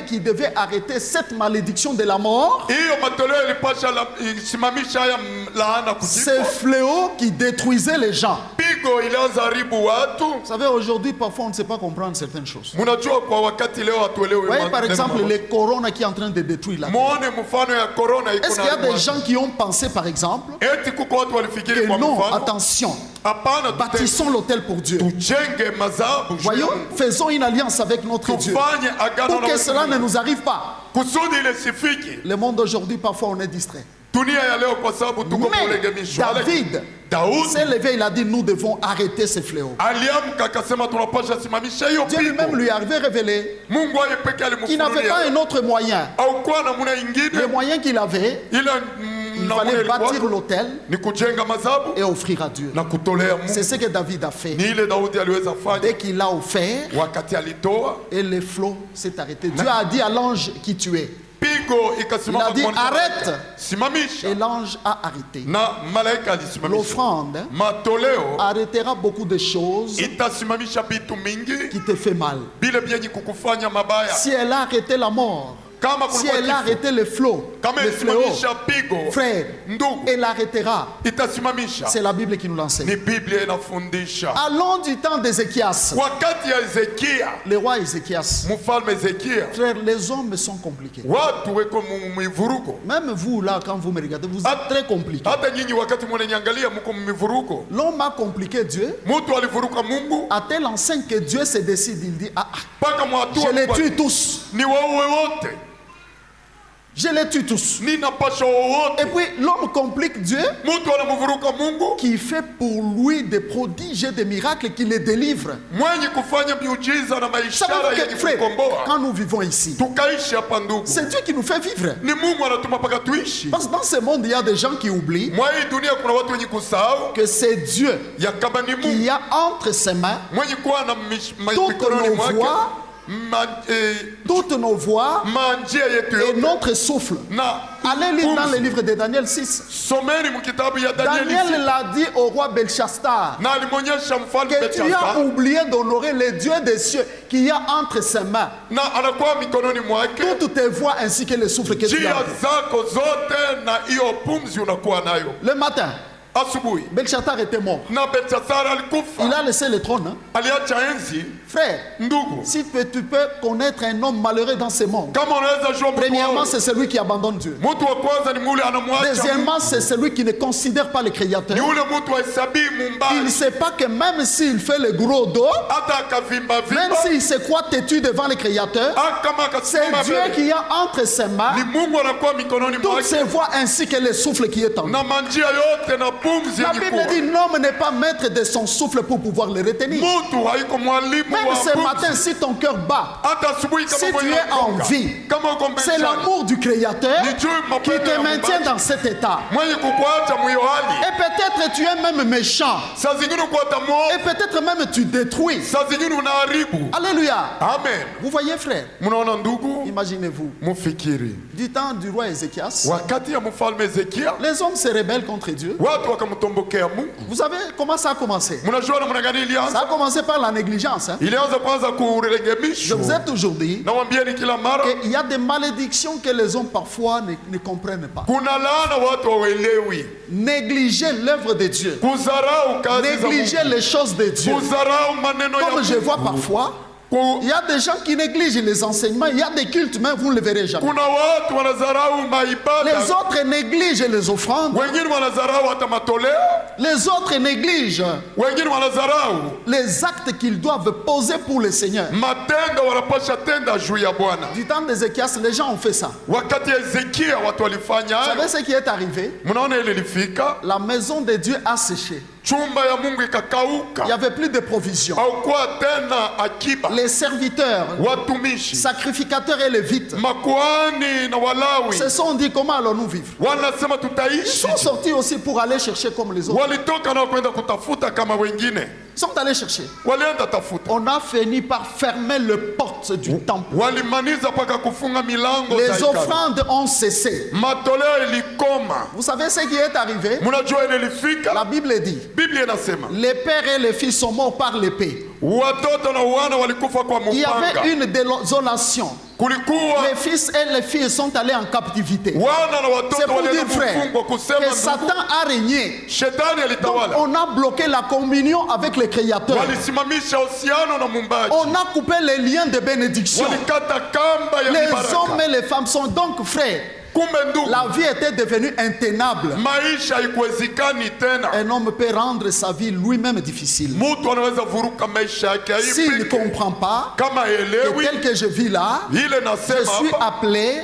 qui devait arrêter cette malédiction de la mort, Hiyo matoleo ilipasha isimamisha haya laana ces kujipa. fléaux qui détruisaient les gens. Pigo ilianza haribu watu. Vous savez, aujourd'hui, parfois, on ne sait pas comprendre certaines choses. Munajua kwa wakati leo hatuelewi. Vous voyez, par maneno exemple, mambo. le corona qui est en train de détruire la terre. Muone mfano ya corona iko Est-ce na qu'il y a haribu des watu. gens qui ont pensé, par exemple, Eti kuko watu que walifikiri kwa non, mfano. attention, Hapana, bâtissons l'autel pour Dieu. tujenge madhabahu. Voyons, faisons une alliance avec notre Dieu. Tufanye agano Pour na que Mungu. cela ne nous arrive pas. Kusudi ile sifiki. Le monde d'aujourd'hui, parfois, on est distrait. Dunia ya leo kwa sababu tuko Mais kulegemishwa. David Daudi s'est levé, il a dit, nous devons arrêter ces fléaux. aliamka akasema tunapasha simamisha hiyo Dieu lui-même pigo. lui avait révélé Mungu yeye pekee qu'il n'avait pas alimfunulia. un autre moyen. Au kuwa namna Le ingine moyen qu'il avait, ile il namna fallait bâtir ilikuwa l'autel ni kujenga madhabahu et offrir à Dieu. na kutolea C'est Mungu. ce que David a fait. Ni ile Daudi aliweza fanya Dès qu'il a offert, wakati alitoa et le flot s'est arrêté. Dieu a dit à l'ange qui tuait. pigo Il ikasimama a dit, kwa arrête. simamisha, Et l'ange a arrêté. na malaika alisimamisha. L'offrande Matoleo arrêtera beaucoup de choses itasimamisha vitu mingi qui te fait mal. bile byenye kukufanya mabaya. Si elle a arrêté la mort, Kama Si kulikuwa elle kifo, arrêtait le flot, kama le fléau, isimamisha pigo, frère, ndugu, elle arrêtera. itasimamisha. C'est la Bible qui nous l'enseigne. Ni Biblia inafundisha. Allons du temps d'Ézéchias. Wakati ya Ezekia, Le roi Ézéchias. mfalme Ezekia, Frère, les hommes sont compliqués. watu weko mivuruko. Même vous, là, quand vous me regardez, vous êtes très compliqués. Hata nyinyi wakati mnaniangalia mko mivuruko. L'homme a compliqué Dieu Mtu alivuruka Mungu à tel enseigne que Dieu se décide. Il dit, ah, mpaka mwatua je les tue tous. ni waue wote. Je les tue tous. Ninapasha wote. Et puis l'homme complique Dieu Mtu anamvuruka Mungu qui fait pour lui des prodiges et des miracles qui le délivrent. mwenye kufanya miujiza na maishara Savez-vous yenye que, frère, kukomboa. quand nous vivons ici, Tukaishi hapa ndugu. c'est Dieu qui nous fait vivre. Ni Mungu anatuma paka tuishi. Parce que dans ce monde, il y a des gens qui oublient Mwa hii dunia kuna watu wenye kusahau que c'est Dieu ya kama ni Mungu qui a entre ses mains mwenye kuwa na toutes mikononi nos mwake voies, toutes nos voies manjia yetu et yote. notre souffle. Na Allez lire dans pumzi. le livre de Daniel 6. Someni mkitabu ya Danieli Daniel l'a dit au roi Belshazzar na alimonyesha mfalme que tu as Belshazzar oublié d'honorer le Dieu des cieux qui a entre ses mains na anakuwa mikononi mwake toutes tes voies ainsi que le souffle que tu njia as. zako zote na hiyo pumzi unakuwa nayo. Le matin, Asubuhi Belshazzar était mort. na Belshazzar Il alikufa, a laissé le trône. Hein. aliacha enzi. Frère, Ndugu, si tu peux connaître un homme malheureux dans ce monde, kama unaweza jua mtu premièrement, wao, c'est celui qui abandonne Dieu. mtu wa kwanza ni mule anamwacha, Deuxièmement, c'est celui qui ne considère pas le Créateur. ni ule mtu ahesabii Il ne mumbali, sait pas que même s'il fait le gros dos, hata akavimba même vimba, s'il se croit têtu devant le Créateur, kama c'est akasimama Dieu mbele, qui a entre ses mains ni Mungu anakuwa mikononi toutes mwake ses voies ainsi que le souffle qui est en lui. na manjia yote na pumzi La yenye Bible kuwa. dit l'homme n'est pas maître de son souffle pour pouvoir le retenir. Mtu haiko mwalimu Même wa ce matin, pumzi. si ton cœur bat, Hata asubuhi si kama tu moyo es en unagonga, vie, kama uko c'est mbele, l'amour du Créateur ni juu qui mapendo te ya maintient Muumbaji. dans cet état. Mwenye kukuacha mwiyo hali, Et peut-être tu es même méchant. saa zingine uko hata mwovu, Et peut-être même tu détruis. saa zingine unaharibu. Alléluia. Amen. Vous voyez, frère, Mnaona ndugu, imaginez-vous, mufikiri du temps du roi Ézéchias, wakati ya mfalme Ezekia les hommes se rebellent contre Dieu. watu wakamtombokea Mungu. Vous savez comment ça a commencé? Mnajua namna gani Ça ilianza? a commencé par la négligence. Hein. Ilianza kwanza Je kurekebishwa. vous ai toujours dit Nawambieni kila mara qu'il y a des malédictions que les hommes parfois ne comprennent pas. kuna laana watu hawaelewi, Négliger l'œuvre de Dieu. kuzarau kazi za Négliger Mungu, les choses de Dieu. kuzarau maneno ya Comme je vois Mungu. parfois, Ku- il y a des gens qui négligent les enseignements. Il y a des cultes, mais vous ne le verrez jamais. kuna watu wanazarau Les maibada, autres négligent les offrandes. wengine wanazarau hata matoleo, Les autres négligent wengine wanazarau les actes qu'ils doivent poser pour le Seigneur. matendo wanapasha tenda juu ya Bwana. Du temps d'Ézéchias, les gens ont fait ça. Wakati ya Ezekia watu walifanya Vous hayo, savez ce qui est arrivé? mnaona ile ilifika, La maison de Dieu a séché. chumba ya Mungu Il n'y ikakauka, avait plus de provisions. haukuwa tena akiba. Les serviteurs, Watumishi, sacrificateurs et lévites makuhani na Walawi se sont dit comment allons-nous vivre? wanasema Ils tutaishi. sont sortis aussi pour aller chercher comme les autres. Walitoka nao kwenda kutafuta kama wengine, Ils sont allés chercher. walienda tafuta, On a fini par fermer les portes du temple. walimaniza mpaka kufunga milango Les za hekalu. offrandes ont cessé. Matoleo ilikoma. Vous savez ce qui est arrivé? Mnajua ile ilifika, La Bible dit, Biblia inasema les pères et les fils sont morts par l'épée. watoto na wana walikufa kwa Il y mupanga. avait une désolation. Kulikuwa Les fils et les filles sont allés en captivité. wana na C'est watoto pour dire, walienda frère, kufungwa, kusema que ndugu, Satan a régné. shetani Donc, alitawala. on a bloqué la communion avec le Créateur. Walisimamisha uhusiano na Muumbaji, On a coupé les liens de bénédiction. walikata kamba ya Les hommes mibaraka. et les femmes sont donc frères. Kumbe ndugu, La vie était devenue intenable. maisha haikuwezekani tena. Un homme peut rendre sa vie lui-même difficile. Mtu anaweza vuruka maisha yake S'il ne hivi comprend pas kama que elewi tel que je vis là, ile je nasema suis hapa, appelé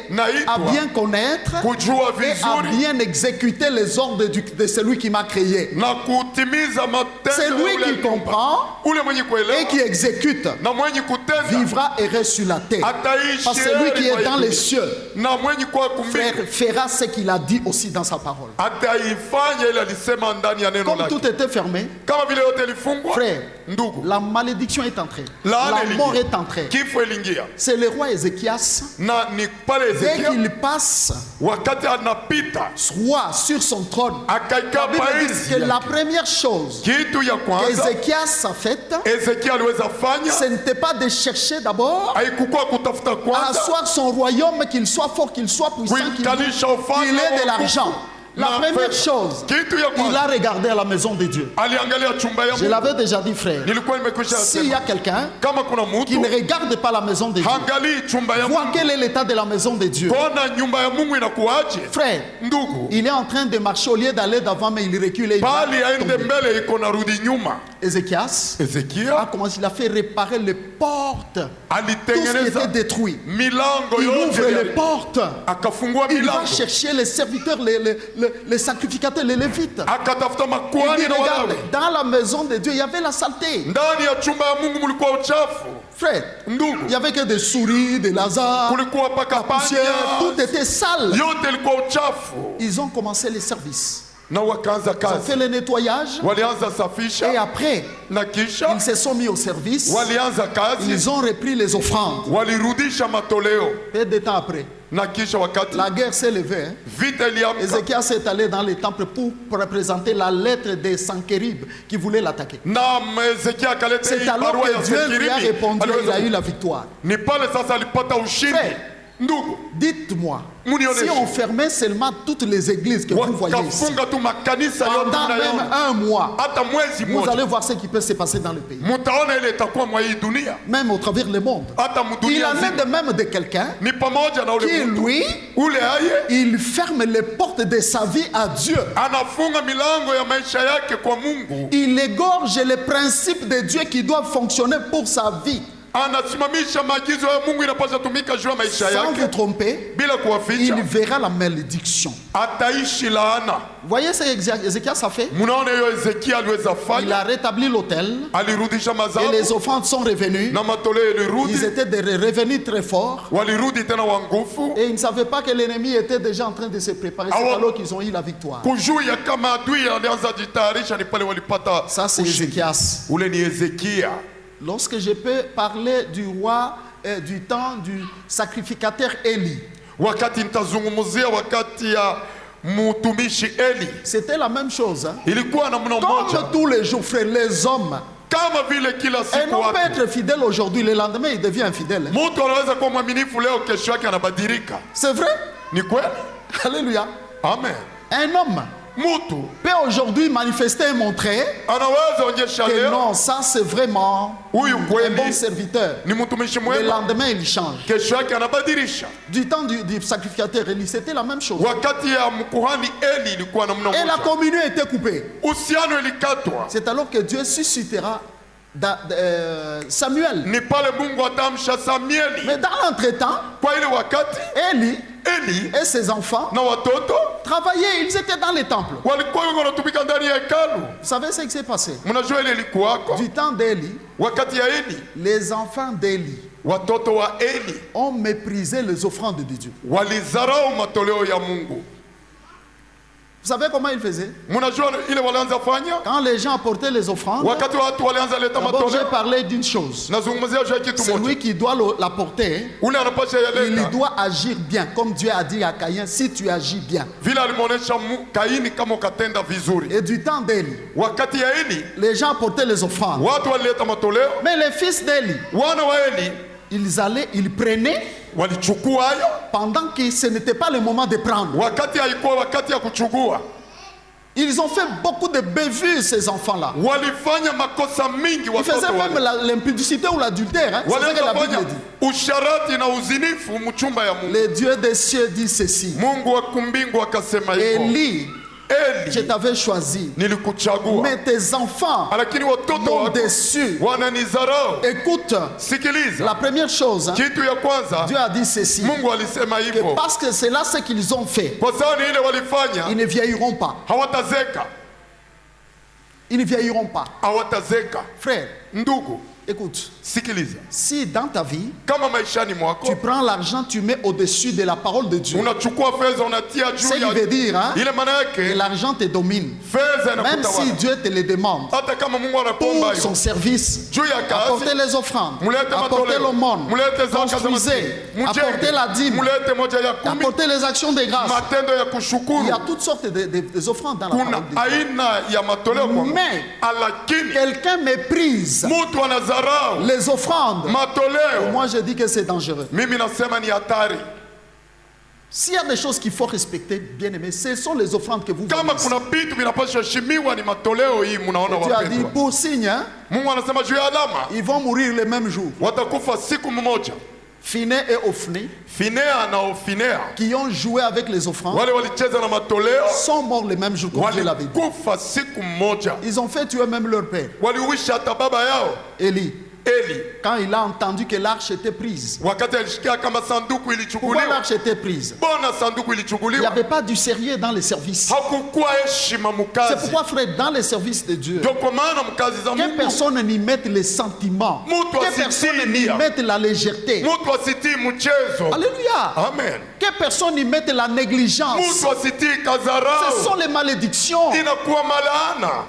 à bien connaître kujua et à vizuri bien exécuter les ordres de celui qui m'a créé. na kutimiza C'est matendo lui ya ule qui aliumba. comprend Ule mwenye et kuelewa qui exécute na mwenye kutenda vivra et reste sur la terre. ataishi Parce que celui qui heri est kwa dans hii les cieux, dunia. Na mwenye kwa kumbingu frère fera ce qu'il a dit aussi dans sa parole. ataifanya ile alisema ndani ya neno Comme lake. tout était fermé, Kama vile yote ilifungwa, frère, ndugu, la malédiction est entrée. laana La mort iliingia. est entrée. Kifo iliingia. C'est le roi Ézéchias. Na ni pale Dès Ezekia qu'il passe, wakati anapita roi sur son trône, akaikaa la Bible dit que paenzi la yake. première chose Kitu ya kwanza qu'Ézéchias a faite, Ezekia aliweza fanya ce n'était pas de chercher d'abord haikukuwa kutafuta à kwanza asseoir son royaume, qu'il soit fort, qu'il soit puissant, qu'il kuikalisha ait ufalme de wa l'argent. nguvu La na première fedha. chose, Kitu ya il kwanza a regardé à la maison de Dieu. aliangalia chumba ya Je Mungu. l'avais déjà dit, frère. Nilikuwa nimekwisha S'il y a sema quelqu'un kama kuna qui ne mtu regarde pas la maison de Dieu, hangalii chumba ya voit Mungu, quel est l'état de la maison de Dieu. kona nyumba ya Mungu inakuaje, Frère, ndugu, il est en train de marcher au lieu d'aller d'avant, mais il recule et il va bali aende tomber. mbele iko narudi nyuma. Ézéchias a Ezekia commencé, il a fait réparer les portes, tout ce qui était alitengeneza détruit. milango Il ouvre les yote, portes. akafungua Il va milango, chercher les serviteurs, les sacrificateurs, les lévites. akatafuta Il makuhani dit, na regarde, Walawi. dans la maison de Dieu, il y avait la saleté. Ndani ya chumba ya Mungu mulikuwa uchafu, Frère, il ndugu, n'y avait que des souris, des lazars, kulikuwa paka poussière, tout panya, était sale. yote ilikuwa uchafu. Ils ont commencé les services. Na wakaanza Ils ont kazi, fait le nettoyage. walianza Et safisha, après, na kisha ils se sont mis au service. walianza kazi, Ils ont repris les offrandes. walirudisha matoleo, Peu de temps après, na kisha wakati la guerre s'est levée. Hein. vita iliamka, Ézéchias est allé dans les temples pour représenter la lettre des Sankérib qui voulaient l'attaquer. na Ezekia akaleta C'est hii alors barua ya que Dieu lui a Senakeribu. répondu et il a eu Aliweza- la victoire. Ni pale sasa alipata ushindi. Frère, Ndugu, dites-moi, Munionyeshe. si on fermait seulement toutes les églises que vous voyez ici, wakafunga tu makanisa yote pendant même mnayoona, un mois, hata mwezi vous mmoja allez voir ce qui peut se passer dans le pays. mutaona ile itakuwa mwa hii dunia, Même au travers le monde. hata Il mdunia en est nzima. de même de quelqu'un Ni pamoja na qui, ule mtu lui, ule aye il ferme les portes de sa vie à Dieu. anafunga milango ya maisha yake kwa Mungu, Il égorge les principes de Dieu qui doivent fonctionner pour sa vie. anasimamisha maagizo ya Mungu inapaswa tumika juu ya maisha Sans vous yake tromper, bila kuwaficha, il verra la malédiction. ataishi laana. Vous voyez ce qu'Ézéchias a fait? Mnaona hiyo Ezekia aliweza Il fanya, a rétabli l'autel alirudisha et mazao les offrandes sont revenues. na matoleo Ils yalirudi, étaient revenus très forts walirudi tena wa nguvu, et ils ne savaient pas que l'ennemi était déjà en train de se préparer. C'est Ah ouais. alors qu'ils ont eu la victoire. kujuya kama adui alianza jitayarisha, ni pale walipata Ça, c'est ushindi. Ézéchias. Ule ni Ezekia. Lorsque je peux parler du roi du temps du sacrificateur Élie, Wakati nitazungumzia wakati ya mtumishi Eli, c'était la même chose. Hein. ilikuwa namna moja Comme tous les jours, frère, les hommes. kama vile kila Un siku homme peut watu. être fidèle aujourd'hui, le lendemain, il devient infidèle. Hein. Mtu anaweza kuwa mwaminifu leo, kesho yake anabadilika. C'est vrai? Ni kweli? Alléluia. Amen. Un homme Mtu peut aujourd'hui manifester et montrer anaweza onyesha que leo non, ça c'est vraiment huyu un bon kweli serviteur. ni mtumishi Le mwema, lendemain, il change. kesho yake anabadilisha. Du temps du sacrificateur Élie, c'était la même chose. Wakati ya mkuhani Eli ilikuwa namna Et la moja, communion était coupée. uhusiano ilikatwa. C'est alors que Dieu suscitera Samuel. Ni pale Mungu atamsha Samueli. Mais dans l'entretemps, Kwa ile wakati Élie Eli et ses enfants na watoto travaillaient, ils étaient dans les temples. walikuwa wengi wanatumika ndani ya hekalu. Vous savez ce qui s'est passé? Mnajua ile ilikuwako Du temps d'Élie, wakati ya Eli, les enfants d'Élie watoto wa Eli ont méprisé les offrandes de Dieu. walizarau matoleo ya Mungu. Vous savez comment ils faisaient? Mnajua ile walianza fanya Quand les gens apportaient les offrandes, wakati watu walianza leta d'abord j'ai matoleo. parlé d'une chose. Nazungumzia juu ya kitu Celui moja, qui doit l'apporter, ule anapasha il yaleta doit agir bien. Comme Dieu a dit à Caïn, si tu agis bien. vile alimuonesha Kaini kama ukatenda vizuri. Et du temps d'Élie, Wakati ya Eli les gens apportaient les offrandes. watu walileta matoleo, Mais les fils d'Élie, wana wa Eli ils prenaient walichukua hayo pendant que ce n'était pas le moment de prendre. wakati haikuwa wakati ya kuchukua. Ils ont fait beaucoup de bévues, ces enfants-là. Walifanya makosa mingi Ils faisaient watoto même wale. l'impudicité ou l'adultère. Hein? C'est ce que Walianza la fanya Bible dit. usharati na uzinifu mchumba ya Mungu. Le Dieu des cieux dit ceci. Mungu wa kumbingu akasema hivyo, Élie, je Eli, t'avais choisi, nilikuchagua mais tes enfants lakini watoto m'ont wako déçu. wananizarau. Écoute, Sikiliza, la première chose, hein, kitu ya kwanza Dieu a dit ceci. Mungu alisema Que hivyo parce que c'est là ce qu'ils ont fait, kwa sababu ni ile walifanya, ils ne vieilliront pas. hawatazeka, Ils ne vieilliront pas. hawatazeka. Frère, Ndugu, Écoute, Sikiliza, si dans ta vie, kama maishani tu mwako prends l'argent, tu mets au-dessus de la parole de Dieu, unachukua fedha unatia ce juu qui ya veut dire hein, ile, maana que yake l'argent te domine. fedha Même si inakutawala. Dieu te le demande Hata kama Mungu anakuomba pour hiyo son service, juu ya apporter kazi, les offrandes, mulete apporter matoleo, l'aumône, mulete zaka za construisez, maskini, apporter la dîme, mulete moja ya kumi, apporter les actions de grâce. matendo ya Il kushukuru. y a toutes sortes des offrandes dans la Kuna parole de Dieu. aina ya matoleo kwa Mungu. Mais Lakini quelqu'un méprise mtu anadharau les offrandes. matoleo, Moi, je dis que c'est dangereux. mimi nasema ni hatari. S'il y a des choses qu'il faut respecter, bien aimé, ce sont les offrandes que vous Kama voyez. kuna vitu vinapaswa heshimiwa ni matoleo hii, mnaona Dieu a dit wapendwa. pour signe, hein, Mungu anasema juu ya alama ils vont mourir le même jour. watakufa siku mmoja. Finé et Ophni, Finea na Ofinea qui ont joué avec les offrandes, wale walicheza na matoleo sont morts le même jour comme Dieu l'avait dit. walikufa siku mmoja, Ils ont fait tuer même leur père, waliuisha hata baba yao Élie, Eli, quand il a entendu que l'arche était prise. wakati alishikia kama sanduku Pourquoi ilichukuliwa. l'arche était prise? Bona sanduku Il n'y ilichukuliwa, avait pas du sérieux dans les services. hakukuwa heshima C'est mkazi. pourquoi, frère, dans les services de Dieu, Ndio kwa maana mkazi za que Mungu personne n'y mette les sentiments, Mtu que asitie personne n'y nia. mette la légèreté. mtu asitii mchezo. Alléluia. Amen. Que personne n'y mette la négligence. Mtu asitii Ce kadharau, sont les malédictions. inakuwa malaana.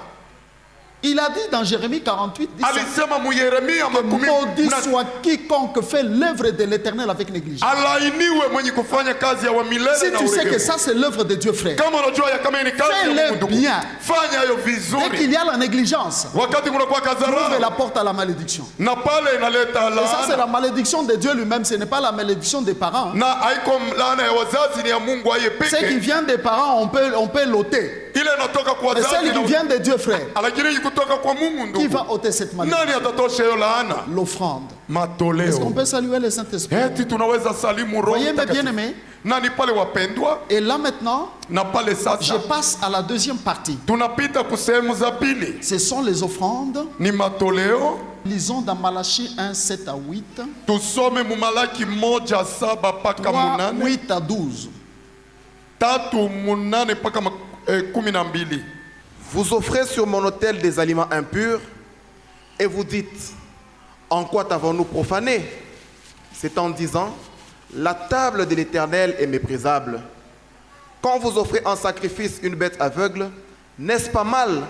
Il a dit dans Jérémie 48, 17, Alisema mu Yeremia que maudit 10, soit quiconque fait l'œuvre de l'Éternel avec négligence. alainiwe mwenye kufanya kazi ya wa milele Si na tu sais que uregevu. ça c'est l'œuvre de Dieu, frère, Kama unajua ya kama hii ni kazi ya Fais-le Mungu, ndugu, bien. fanya hiyo dès vizuri. qu'il y a la négligence, Wakati kunakuwa ouvre kadharau la porte à la malédiction. na pale inaleta Et ça c'est laana, la malédiction de Dieu lui-même, ce n'est pas la malédiction des parents. na haiko laana ya wazazi, ni ya Mungu yeye Ce qui peke. vient des parents, on peut l'ôter. Ile inatoka kwa Et celle wazazi qui na vient de Dieu, frère, lakini kutoka kwa Mungu, qui ndugu, va ôter cette malédiction? nani atatosha hiyo laana? L'offrande. Est-ce qu'on Matoleo. peut saluer le Saint-Esprit? Eti tunaweza salimu Roho Voyez mes Mtakatifu. bien-aimés. Na ni pale wapendwa, Et là maintenant, na pale je sasa passe à la deuxième partie. tunapita kusehemu za pili, Ce sont les offrandes. ni matoleo. Lisons dans Malachie 1, 7 à 8, Tusome mu Malaki 1:7 mpaka 3, 8, 8 à 12. 3:8 mpaka 12. Vous offrez sur mon autel des aliments impurs et vous dites, en quoi t'avons-nous profané? C'est en disant, la table de l'Éternel est méprisable. Quand vous offrez en sacrifice une bête aveugle, n'est-ce pas mal?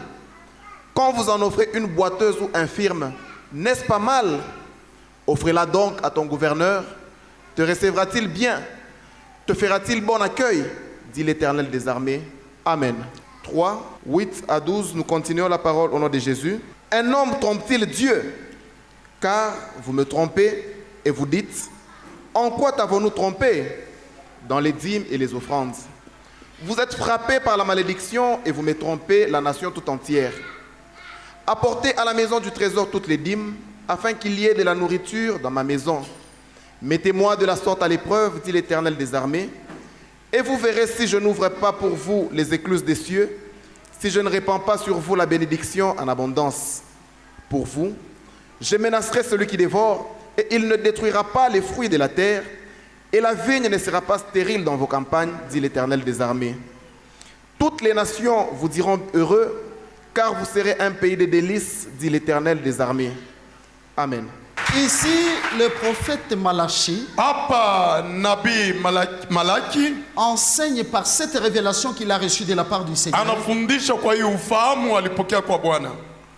Quand vous en offrez une boiteuse ou infirme, n'est-ce pas mal? Offrez-la donc à ton gouverneur. Te recevra-t-il bien? Te fera-t-il bon accueil? Dit l'Éternel des armées. Amen. 3, 8 à 12, nous continuons la parole au nom de Jésus. Un homme trompe-t-il Dieu? Car vous me trompez et vous dites, en quoi t'avons-nous trompé? Dans les dîmes et les offrandes. Vous êtes frappés par la malédiction et vous me trompez la nation tout entière. Apportez à la maison du trésor toutes les dîmes, afin qu'il y ait de la nourriture dans ma maison. Mettez-moi de la sorte à l'épreuve, dit l'Éternel des armées, et vous verrez si je n'ouvre pas pour vous les écluses des cieux, si je ne répands pas sur vous la bénédiction en abondance. Pour vous, je menacerai celui qui dévore, et il ne détruira pas les fruits de la terre, et la vigne ne sera pas stérile dans vos campagnes, dit l'Éternel des armées. Toutes les nations vous diront heureux, car vous serez un pays de délices, dit l'Éternel des armées. Amen. Ici, le prophète Malachie Hapa nabii Malaki enseigne par cette révélation qu'il a reçue de la part du Seigneur anafundisha kwa hiyo ufahamu alipokea kwa Bwana,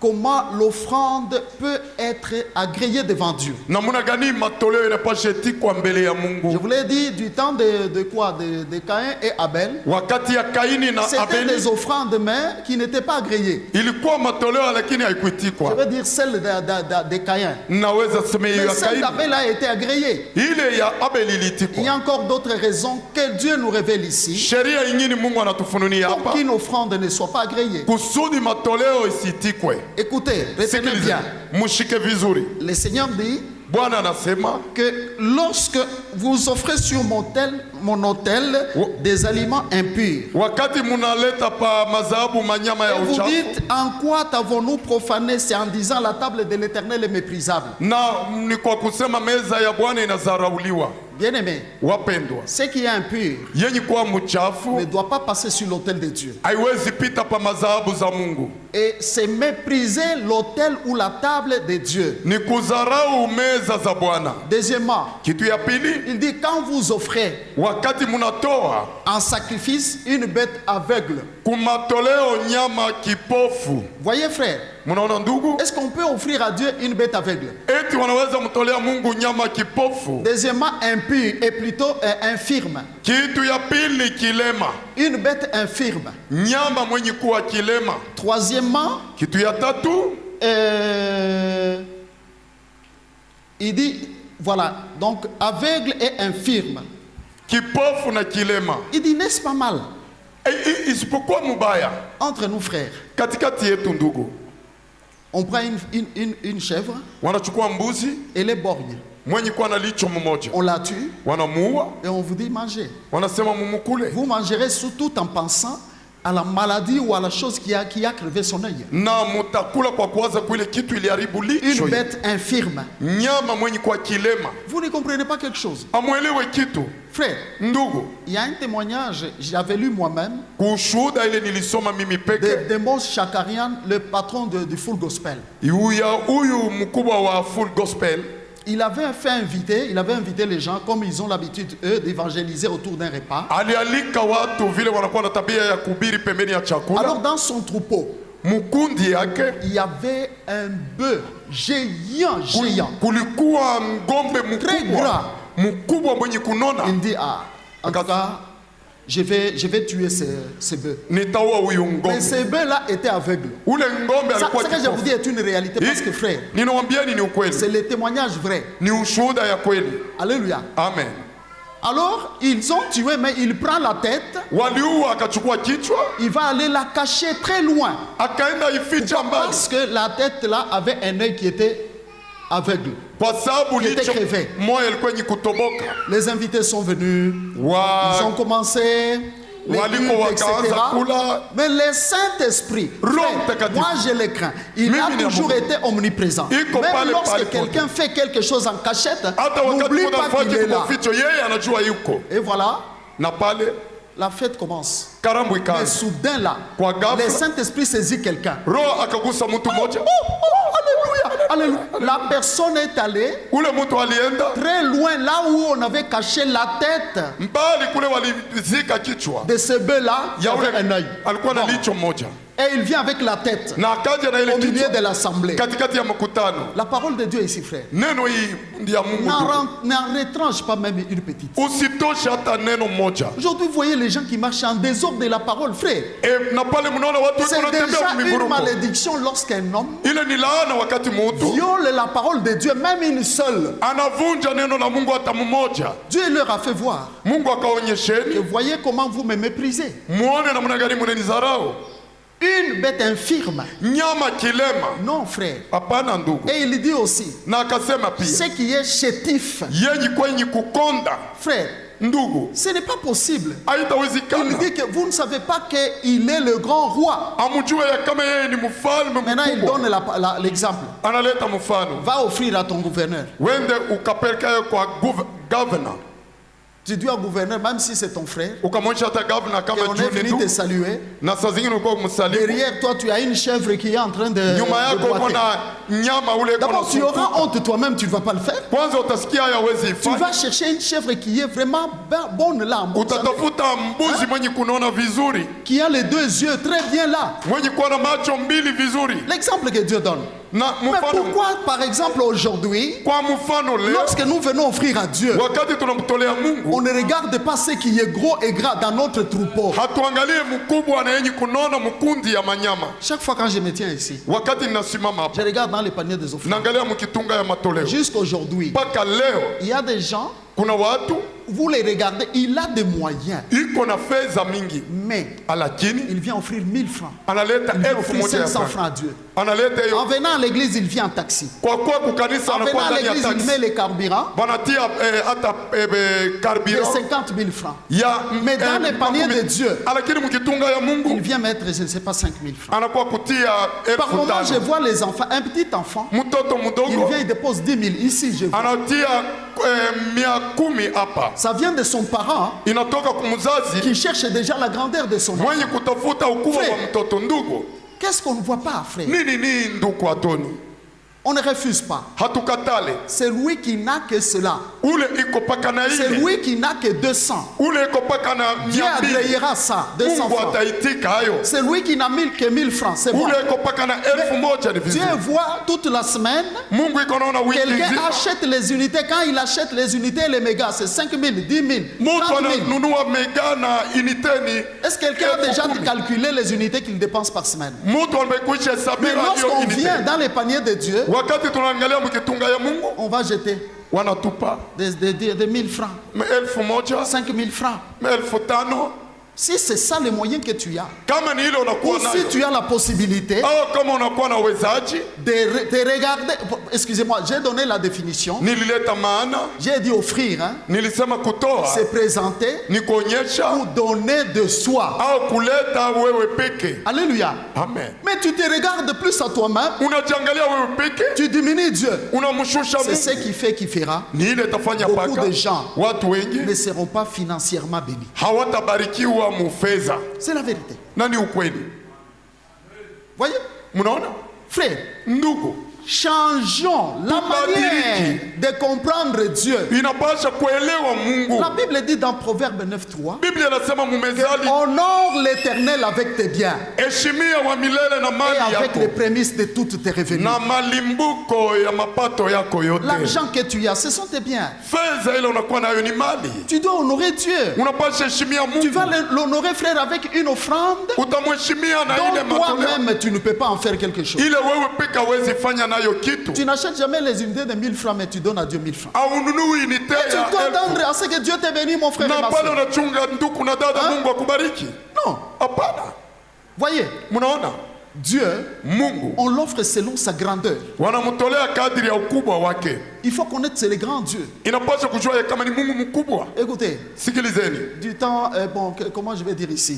comment l'offrande peut être agréée devant Dieu. namuna gani matoleo inapasha etikwa mbele ya Je Mungu. vous l'ai dit du temps de quoi? De Caïn et Abel. Wakati ya Kaini na C'était Abeli des offrandes, mais qui n'étaient pas agréées. ilikuwa matoleo lakini Je haikuitikwa. veux dire celle de Caïn. Naweza sema hiyo Mais ya celle Kaini, d'Abel a été agréée. ile ya Abeli Il y a ilitikwa. encore d'autres raisons que Dieu nous révèle ici Sheria ingine Mungu anatufunulia pour hapa qu'une offrande ne soit pas agréée. kusudi matoleo isitikwe. Écoutez, retenez Sikilize, bien. mushike vizuri. Le Seigneur dit Bwana anasema que lorsque vous offrez sur mon autel des aliments impurs, wakati munaleta pa madhabahu manyama ya et vous uchafu, dites, en quoi t'avons-nous profané? C'est en disant la table de l'Éternel est méprisable. na ni kwa kusema meza ya Bwana inazarauliwa. Bien-aimé, wapendwa, ce qui est impur yenye kuwa mchafu ne doit pas passer sur l'autel de Dieu. haiwezi pita pa madhabahu za Mungu. Et c'est mépriser l'autel ou la table de Dieu. Ni kudharau meza za Bwana. Deuxièmement, Kitu ya pili, il dit quand vous offrez wakati munatoa en sacrifice une bête aveugle. kumatoleo nyama kipofu. Voyez frère, Munaona ndugu? est-ce qu'on peut offrir à Dieu une bête aveugle? Eti wanaweza mtolea Mungu nyama kipofu. Deuxièmement, impur et plutôt infirme. Kitu ya pili kilema. Une bête infirme. Nyama mwenye kuwa kilema. Troisièmement, Kitu ya tatu, il dit, voilà, donc aveugle et infirme. kipofu na kilema. Il dit, n'est-ce pas mal Isipokuwa mubaya entre nous frères? katikati yetu ndugu. On prend une chèvre, Wanachukua mbuzi elle est borgne. mwenye kuwa na licho mmoja, On la tue wanamuua, et on vous dit mangez. wanasema mumukule, Vous mangerez surtout en pensant à la maladie ou à la chose qui a crevé son œil. na mutakula kwa kuwaza kuile kitu iliharibu licho. Une bête infirme. Nyama mwenye kuwa kilema. Vous ne comprenez pas quelque chose. Amuelewe kitu Frère, ndugu. il y a un témoignage, j'avais lu moi-même, Kushuhuda ile nilisoma mimi peke de Mose Chakarian, le patron du Full Gospel. huyu mkubwa wa Full Gospel. Il avait invité les gens, comme ils ont l'habitude, eux, d'évangéliser autour d'un repas. Alialika watu vile wanakuwa na tabia ya kuhubiri pembeni ya chakula. Alors, dans son troupeau, Mkundi yake il y avait un bœuf géant. kulikuwa ngombe Très mkubwa mkubwa mwenye kunona. Il dit, en tout cas, je vais tuer ce bœuf. Nitaua huyu Mais ngombe. ce bœuf-là était aveugle. Ule ngombe Ça, alikuwa ce que je vous dis est une réalité parce que frère, Ninawambieni ni c'est ukweli. le témoignage vrai. Ni ushuhuda ya kweli. Alléluia. Amen. Alors, ils ont tué, mais il prend la tête, Waliua akachukua kichwa, il va aller la cacher très loin. akaenda ificha mbali. Parce que la tête là avait un œil qui était aveugle. Kwa sababu Qui était licho crevé. moyo ilikuwa yenye kutoboka. Les invités sont venus, ils ont commencé, les Waliko cultes, etc. wakaanza kula. Mais le Saint-Esprit, Roho frère, Mtakatifu. moi je le crains, il a Mimi toujours namuogopa. été omniprésent. Iko Même pale lorsque pale quelqu'un fait quelque chose en cachette, Hata wakati n'oublie mtu pas qu'il est anafanya là. kificho, yeye anajua yuko. Et voilà, Na pale la fête commence. karamu Mais ikaanza. soudain là, Kwa ghafla. le Saint-Esprit saisit quelqu'un. Roho akagusa mtu mmoja. Alléluia, alléluia. La personne est allée Ule mtu alienda très loin, là où on avait caché la tête mbali, kule walizika kichwa de ce bœuf-là, il y ya avait un ule œil. alikuwa na Bon. licho moja, Et il vient avec la tête na akaja na ile au milieu kichwa de l'assemblée. katikati ya mkutano. La parole de Dieu ici, frère. Neno hii ndiya Mungu. N'en retranche pas même une petite. Usitoshe hata neno moja. Aujourd'hui, vous voyez les gens qui marchent en désordre de la parole, frère. Na pale mnaona watu C'est wanatembea déjà une mivuruko. malédiction lorsqu'un homme Ile ni laana wakati mtu viole la parole de Dieu, même une seule. anavunja neno la Mungu hata mmoja. Dieu leur a fait voir. Mungu Et akaonyesheni voyez comment vous me méprisez. muone namna gani mnanizarau. Une bête infirme. Nyama kilema. Non, frère. Hapana ndugu. Et il dit aussi, Na akasema pia ce qui est chétif. yenye kwenye kukonda Frère, ndugu, ce n'est pas possible. Il haitawezekana. dit que vous ne savez pas qu'il est le grand roi. Amjue ya kama yeye ni mfalme Maintenant, il mkubwa. donne l'exemple. Analeta mfano, Va offrir à ton gouverneur. wende ukapeleka kwa governor, Tu dis au gouverneur, même si c'est ton frère, ukamwonyesha hata governor et kama on est juu ni venu te ndugu, saluer. na saa zingine ulikuwa kumsalimu, Derrière toi, tu as une chèvre qui est en train de nyuma yako uko boiter. na nyama ule iko D'abord, tu na auras honte toi-même, tu ne vas pas le faire. kwanza utasikia haya hawezi Tu ifanya. vas chercher une chèvre qui est vraiment bonne là, Utatafuta mbuzi mwenye kunaona vizuri, qui a les deux yeux très bien là. mwenye kuwa na macho mbili vizuri. L'exemple que Dieu donne. Na Mais mfano, pourquoi, par exemple, aujourd'hui, kwa mfano leo lorsque nous venons offrir à Dieu, wakati tunamtolea on Mungu, ne regarde pas ce qui est gros et gras dans notre troupeau. hatuangalie mkubwa na yenye kunona mkundi ya manyama. Chaque fois quand je me tiens ici, Wakati ninasimama je hapa regarde dans les paniers des offrandes. naangalia mkitunga ya matoleo. Jusqu'aujourd'hui, Mpaka leo il y a des gens, kuna watu vous les regardez, il a des moyens. iko na fedha mingi, Mais lakini il vient offrir 1000 francs. analeta Il vient 1000 offrir moja ya 500 francs. francs à Dieu. Analeta hiyo En venant à l'église, il vient en taxi. kwa kuwa kukanisa En venant anakuwa à ndani ya l'église, il met taxi, les carburants banatia hata de carburant 50 000 francs. ya Mais dans les paniers de Dieu, lakini mkitunga ya il Mungu vient mettre, je ne sais pas, 5 000 francs. anakuwa kutia Par moment, je 5,000. vois les enfants, un petit enfant, Mtoto il mdogo vient, il dépose 10 000 ici, je vois. anatia 10,000 hapa, Ça vient de son parent inatoka kumzazi qui cherche déjà la grandeur de son enfant. mwenye kutafuta ukubwa wa Frère. mtoto. Ndugu, Qu'est-ce qu'on ne voit pas, frère? nini ndugu atoni, On ne refuse pas. hatukatale C'est lui qui n'a que cela. ule iko paka na C'est ile lui qui n'a que 200. ule iko paka na Dieu 200, agréera ça, 200 Mungu francs. ataitika hayo. C'est lui qui n'a que 1000 francs. C'est bon. Ule iko paka na 1,000 ni Dieu vizuri. voit toute la semaine. Mungu iko naona wiki Quelqu'un nzima. achète les unités. Quand il achète les unités, les mégas, c'est 5 000, 10 000, Mtu 30 000. ananunua mega na unité ni Est-ce que quelqu'un a déjà 10,000. calculé les unités qu'il dépense par semaine? Mtu amekwisha Mais hesabia hiyo lorsqu'on unité. vient dans les paniers de Dieu, Wakati tunaangalia mkitunga ya Mungu on va jeter wanatupa des 1000 francs, 1,000, 5 000 francs. 5,000. Si c'est ça les moyens que tu as, Kama ni ile ou unakuwa si nayo tu as la possibilité au kama unakuwa na uwezaji, de regarder, excusez-moi, j'ai donné la définition, nilileta maana, j'ai dit offrir, hein, nilisema kutoa c'est présenter ni kuonyesha ou donner de soi. au kuleta wewe peke. Alléluia. Amen. Mais tu te regardes plus à toi-même, Unajiangalia wewe peke, tu diminues Dieu. unamshusha C'est ce Mungu. qui fait qu'il fera. Ni ile itafanya Beaucoup paka de gens watu wengi ne seront pas financièrement bénis. hawatabarikiwa mufedha, C'est la vérité. na ni ukweli. Voyez, Mnaona frère, ndugu, changeons la manière de comprendre Dieu. inapasha kuelewa Mungu. La Bible dit dans Proverbe 9:3, Biblia inasema mumezali, honore l'Éternel avec tes biens heshimia wa milele na et mali avec yako les prémices de toutes tes revenus. na malimbuko ya mapato yako yote. L'argent que tu as, ce sont tes biens. Fedha ile unakuwa nayo ni mali, Tu dois honorer Dieu. unapasha heshimia Tu vas Mungu. l'honorer, frère, avec une offrande Utamheshimia na ile dont matoleo toi-même tu ne peux pas en faire quelque chose. ile wewe peka hawezi fanya nayo kitu. Tu n'achètes jamais les unités de 1000 francs, mais tu donnes à Dieu 1000 francs. Aununui unité Et tu ya dois elfu. attendre à ce que Dieu te bénisse, mon frère et Na ma pale soeur. unachunga ndugu na dada, Hein? Mungu akubariki. Non. Hapana, Voyez, mnaona Dieu, Mungu on l'offre selon sa grandeur. wanamtolea kadri ya ukubwa wake. Il faut connaître c'est le grand Dieu. Inapaswa kujua kama ni Mungu mkubwa. Écoutez, Sikilizeni, du temps, comment je vais dire ici?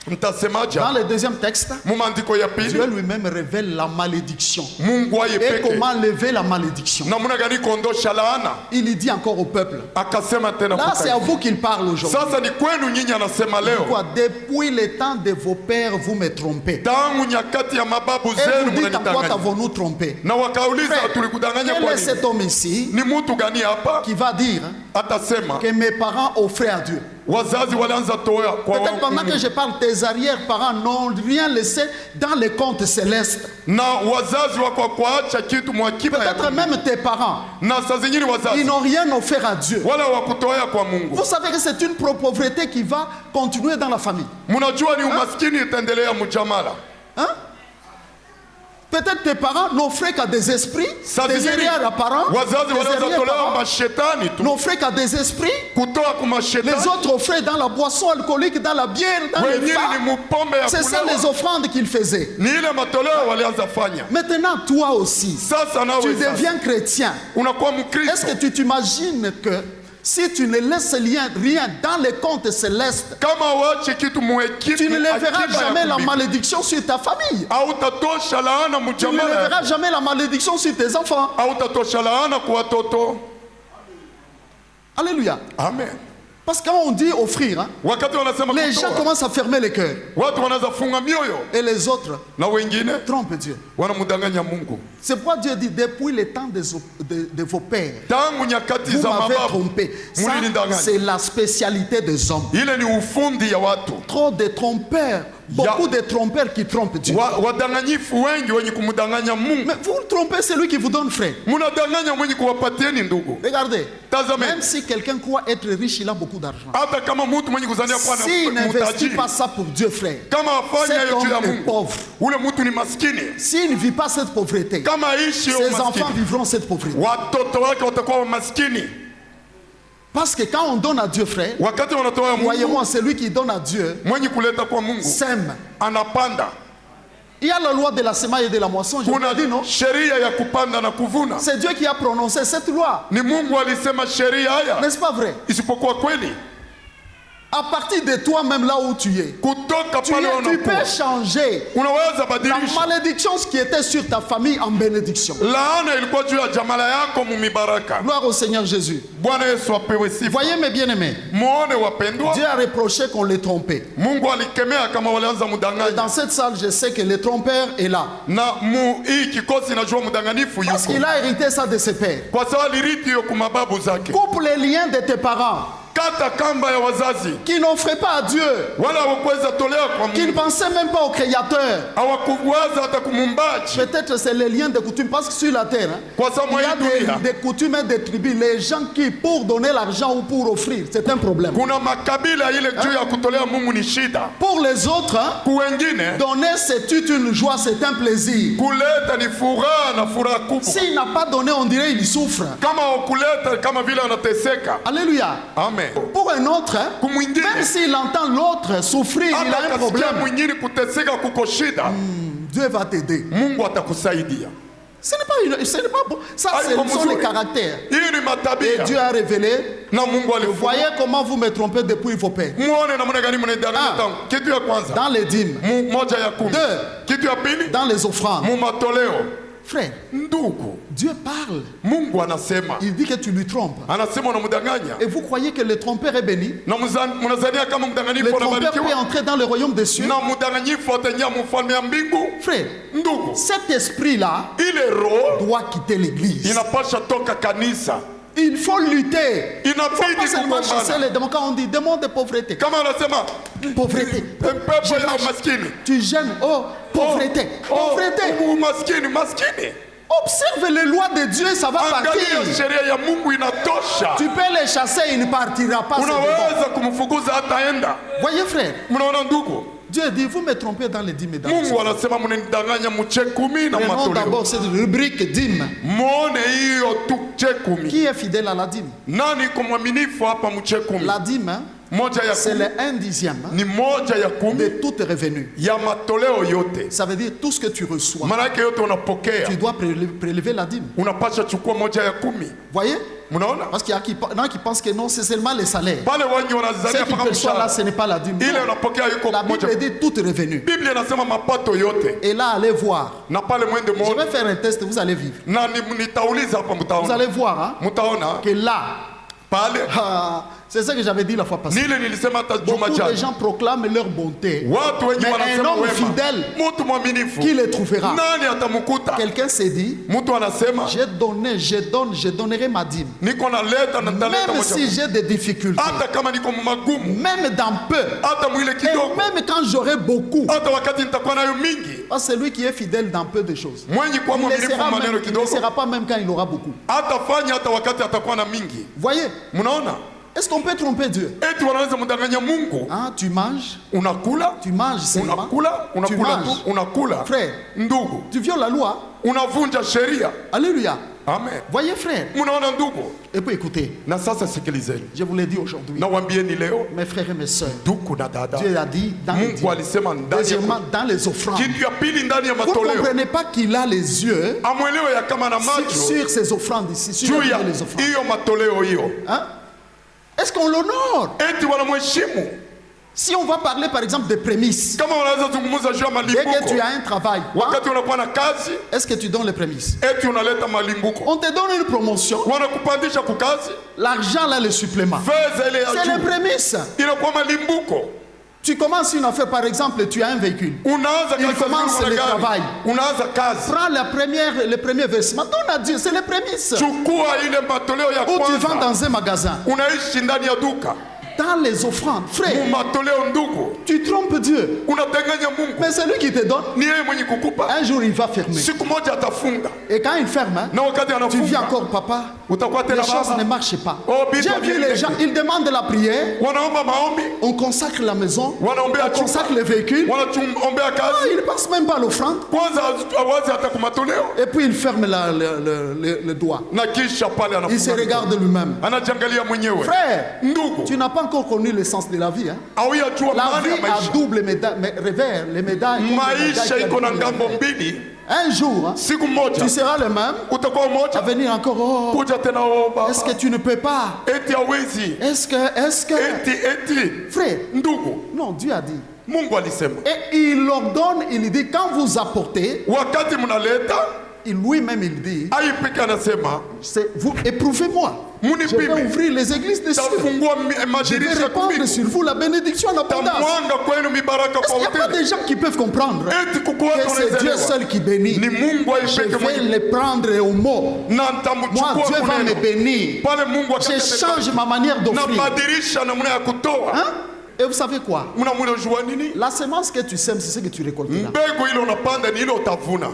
mtasemaje Dans le deuxième texte, mumaandiko ya pili? Dieu lui-même révèle la malédiction. Mungu aye Et peke comment lever la malédiction. namna gani kuondosha laana. Il dit encore au peuple. Akasema tena Là, c'est à kutaifa. vous qu'il parle aujourd'hui. Sasa ni kwenu nyinyi, anasema leo, Pourquoi? Depuis le temps de vos pères, vous me trompez. tangu nyakati ya mababu Et zenu vous dites en quoi mnanidanganya. t'avons-nous trompé? Na wakauliza Frère, tulikudanganya quel kwa est cet nini? homme ici Ni mtu gani hapa qui va dire atasema que mes parents offraient à Dieu? wazazi walianza toa kwa Peut-être pendant que je parle, tes arrière-parents n'ont rien laissé dans les comptes célestes. na wazazi wako kuacha kitu mwakiba ya Peut-être même tes parents, na saa zingine ils wazazi n'ont rien offert à Dieu. wala wakutoa kwa Mungu. Vous savez que c'est une pauvreté qui va continuer dans la famille. Mnajua ni umaskini itaendelea mjamala. Hein? Peut-être tes parents n'offraient qu'à des esprits, Saa des zingine arrière-parents, wazazi des wanaanza tolewa arrière-parents mashetani tu, n'offraient qu'à des esprits. kutoa kwa Les mashetani. autres offraient dans la boisson alcoolique, dans la bière, dans les Wengine ni femmes. mupombe ya C'est ça les kulewa. offrandes qu'ils faisaient. Ni ile matoleo walianza fanya. Maintenant, toi aussi, Sasa nawe tu sasa deviens chrétien. unakuwa Est-ce Mkristo. que tu t'imagines que si tu ne laisses rien dans les comptes célestes, Kama wache kitu muekitu tu ne leveras akiba ya jamais la kulipa. malédiction sur ta famille. Hautatosha laana Tu ne mjamala, leveras jamais la malédiction sur tes enfants. hautatosha laana kwa watoto. Alléluia. Amen. Parce que quand on dit offrir, hein, Wakati wanasema les gens kutoa, commencent à fermer les cœurs. watu wanaanza funga mioyo Et les autres na wengine trompent Dieu. wanamdanganya Mungu. C'est pourquoi Dieu dit, depuis le temps de vos pères, Tangu nyakati vous za m'avez mababu trompé. Ça, mlinidanganya. c'est la spécialité des hommes. Ile ni ufundi ya watu. Trop de trompeurs, beaucoup de trompeurs qui trompent Dieu. Wadanganyifu wengi wenye kumdanganya Mungu. Mais vous trompez celui qui vous donne frère. Mnadanganya mwenye kuwapatieni ndugu. Regardez, Tazame, même si quelqu'un croit être riche, il a beaucoup d'argent. hata kama mtu mwenye kuzania kuwa S'il na n'investit mtajiri, pas ça pour Dieu, frère, kama afanya cet hiyo juu ya homme est Mungu, pauvre. ule mtu ni maskini. S'il ne vit pas cette pauvreté, Kama aishi hiyo ses enfants maskini, vivront cette pauvreté. watoto wake watakuwa maskini. Parce que quand on donne à Dieu, frère, wakati wanatoa ya Mungu, croyez-moi, celui qui donne à Dieu mwenye kuleta kwa Mungu sème. anapanda. Il y a la loi de la semaille et de la moisson. Je vous Kuna l'ai dit, non? sheria ya kupanda na kuvuna. C'est Dieu qui a prononcé cette loi. Ni Mungu alisema sheria haya, N'est-ce pas vrai? isipokuwa kweli. À partir de toi-même là où tu es, Kutoka tu pale peux unakuwa changer unaweza la badilisha. malédiction qui était sur ta famille en bénédiction. Laana ilikuwa juu ya jamala yako mumibaraka. Gloire au Seigneur Jésus. Bwana Yesu apewe sifa. Voyez mes bien-aimés, Muone wapendwa, Dieu a reproché qu'on les trompait. Mungu alikemea kama walianza Et mudanganya. dans cette salle, je sais que le trompeur est là. Na hii kikosi najua mdanganifu Parce yuko. qu'il a hérité ça de ses pères. Kwa sababu alirithi hiyo kwa mababu zake. Coupe les liens de tes parents Kata kamba ya wazazi. qui n'offraient pas à Dieu, Wala hawakuweza tolea kwa qui ne Mungu. pensaient même pas au Créateur. Hawakuwaza hata kumumbaji. Peut-être c'est les liens de coutume, parce que sur la terre, hein, Kwa sababu il y a hii dunia des coutumes et des tribus. Les gens qui, pour donner l'argent ou pour offrir, c'est un problème. kuna makabila ile juu ya kutolea Mungu ni shida. Pour les autres, hein, Kuwengine donner c'est une joie, c'est un plaisir. kuleta ni furaha na furaha kubwa. S'il n'a pas donné, on dirait il souffre. Kama wakuleta kama vile anateseka. Alléluia. Amen. Pour un autre, hein, Kumwingine même s'il entend l'autre souffrir, il hata a un kasikia problème. mwingine kuteseka kuko shida, Dieu va t'aider. Mungu atakusaidia. Ce n'est pas bon. Ça, Aïe, ce comme sont vous- les caractères. Hii ni Et matabia Dieu a révélé. na Mungu alifunua. Voyez comment vous me trompez depuis vos pères. Muone namna gani mnadanganya Ah. tangu. Kitu ya kwanza Dans les dîmes, moja ya kumi. Deux. Kitu ya pili dans les offrandes. mu matoleo. Frère, Ndugu, Dieu parle. Mungu anasema, Il dit que tu lui trompes. anasema unamdanganya Et vous croyez que le trompeur est béni? na mnazania kama Le mdanganyifu trompeur peut anabarikiwa entrer dans le royaume des cieux. na mdanganyifu ataingia mfalme ya mbingu. Frère, Ndugu, cet esprit-là ile roho doit quitter l'église. inapasha toka kanisa, Il faut lutter. Il ne faut pas inabidi seulement chasser kugombana. les démons. Quand on dit démon de pauvreté, Kama anasema pauvreté, pepo ya maskini, tu gênes. Oh, pauvreté, pauvreté. maskini, maskini. Observe les lois de Dieu, ça va Angalia partir. sheria ya Mungu inatosha. Tu peux les chasser, il ne partira pas. ce démon. Unaweza kumfukuza hataenda. Voyez, frère, Mnaona ndugu, Dieu dit, vous me trompez dans les dîmes et dans les Mungu anasema mnanidanganya mche kumi na Prenons matoleo. d'abord cette rubrique dîme. Muone hiyo tu mche kumi. Qui est fidèle à la dîme? Nani kwa mwaminifu hapa mche kumi? La dîme, hein, Moja ya c'est kumi le 1/10 hein, ni moja ya de kumi tout revenu. ya matoleo yote. Ça veut dire tout ce que tu reçois. Maana yake yote unapokea, Tu dois prélever la dîme. unapasha chukua moja ya kumi. Voyez? Mnaona Parce qu'il y a qui pensent que non, c'est seulement les salaires. pale wengi Ce wanazania qui mpaka perçoit là, mshahara, ce n'est pas la dîme. ile Non. unapokea yuko La Bible moja. dit tout revenu. Biblia inasema mapato yote, Et là, allez voir. na pale mwende Je muone, vais faire un test, vous allez vivre. na nitauliza hapa, Vous mtaona, allez voir hein, mtaona que là, pale. c'est ça que j'avais dit la fois passée. Nile nilisema hata juma Beaucoup de jana, gens proclament leur bonté. watu wengi Mais un wanasema homme wema, fidèle, mtu mwaminifu qui les trouvera? nani atamkuta? Quelqu'un s'est dit, Mtu anasema j'ai donné, je donne, je donnerai ma dîme. niko naleta na nitaleta Même moja, si j'ai des difficultés, hata kama niko magumu, même dans peu, hata mwile et kidogo, même quand j'aurai beaucoup. hata wakati nitakuwa nayo mingi. Parce que celui qui est fidèle dans peu de choses, Mwenye kuwa il ne mwaminifu sera, maneno il ne kidogo sera pas même quand il aura beaucoup. atafanya hata wakati atakuwa na mingi. Voyez, Mnaona, est-ce qu'on peut tromper Dieu? eti wanaweza mdanganya Mungu. Hein, tu manges Unakula seulement. unakula Tu unakula manges. tu unakula, Frère, ndugu, tu violes la loi. unavunja sheria. Alléluia. Amen. Voyez, frère. Mnaona ndugu, Et puis écoutez, na sasa sikilizeni, je vous l'ai dit aujourd'hui, nawambieni leo, mes frères et mes sœurs, ndugu na dada, Dieu a dit dans les Mungu dîmes. alisema ndani ya Deuxièmement, dans les offrandes. kitu ya pili ndani ya Vous ne matoleo, comprenez pas qu'il a les yeux amwelewe ya kama na macho sur ces offrandes ici, sur juu ya les offrandes. hiyo matoleo hiyo, Hein? Est-ce qu'on l'honore? eti wanamheshimu. Si on va parler par exemple des prémices, Kama wanaweza zungumza juu ya dès que tu malimbuko, as un travail, hein, wakati unakuwa na kazi, est-ce que tu donnes les prémices? eti unaleta malimbuko, On te donne une promotion, wanakupandisha kukazi, l'argent là, le supplément. fedha ile ya C'est les juu prémices. inakuwa malimbuko. Tu commences une affaire, par exemple, tu as un véhicule. Unaanza Il kazi commence nzuri, le una gari. travail. Unaanza kazi, Prends le premier versement, donne à Dieu, c'est les prémices. chukua ile matoleo ya Ou tu vends kwanza, dans un magasin. unaishi ndani ya duka, dans les offrandes. Frère, mumatoleo ndugu, tu trompes Dieu. unadanganya Mungu. Mais c'est lui qui te donne. Ni yeye mwenye kukupa. Un jour, il va fermer. Siku moja atafunga. Et quand il ferme, Na wakati tu anafunga, vis encore, papa. utakuwa Les tena choses ne baba. marchent pas. Oh, bitu J'ai vu les gens, ils demandent de la prière. Wanaomba maombi, On consacre la maison. wanaombea On chumba, consacre les véhicules. wanaombea Ah, kazi. il ne passe même pas l'offrande. Kwanza awazi hata kumatoleo. Et puis il ferme le doigt. Na kisha pale Il se anafunga. regarde lui-même. Anajiangalia mwenyewe. Frère, Ndugu, tu n'as pas encore connu le sens de la vie. Hein? hauyajua La maana vie ya a maisha. double revers, les médailles. comme les médailles Maisha qu'il y a iko na dans les ngambo revers. mbili. Un jour, hein, Siku moja tu seras le même utakuwa à moja, venir encore. Oh, kuja tena omba. est-ce que tu ne peux pas? Eti hawezi. Est-ce que. Eti. Frère, Ndugu, non, Dieu a dit. Mungu alisema, Et il ordonne, il dit, quand vous apportez, wakati mnaleta, lui-même il dit, aipeke anasema, c'est vous éprouvez-moi. Je vais ouvrir les églises des cieux. tafungua Je vais madirisha répandre kumbingu. sur vous la bénédiction en abondance. Tamwanga kwenu mibaraka Est-ce kwa qu'il n'y a pas hoteli. des gens qui peuvent comprendre Eti kukuwa que c'est Dieu tunaelewa. seul qui bénit? Ni Mungu Je aipeke vais mwenye. les prendre au mot. Na Moi, nitamchukua Dieu va me kuneno. bénir. Pale Mungu Je akatende. change ma manière d'offrir. Nabadilisha namna ya kutoa. Hein? Et vous savez quoi? Unamjua nini? La semence que tu sèmes, c'est ce que tu récolteras. Mbegu ile unapanda ni ile utavuna.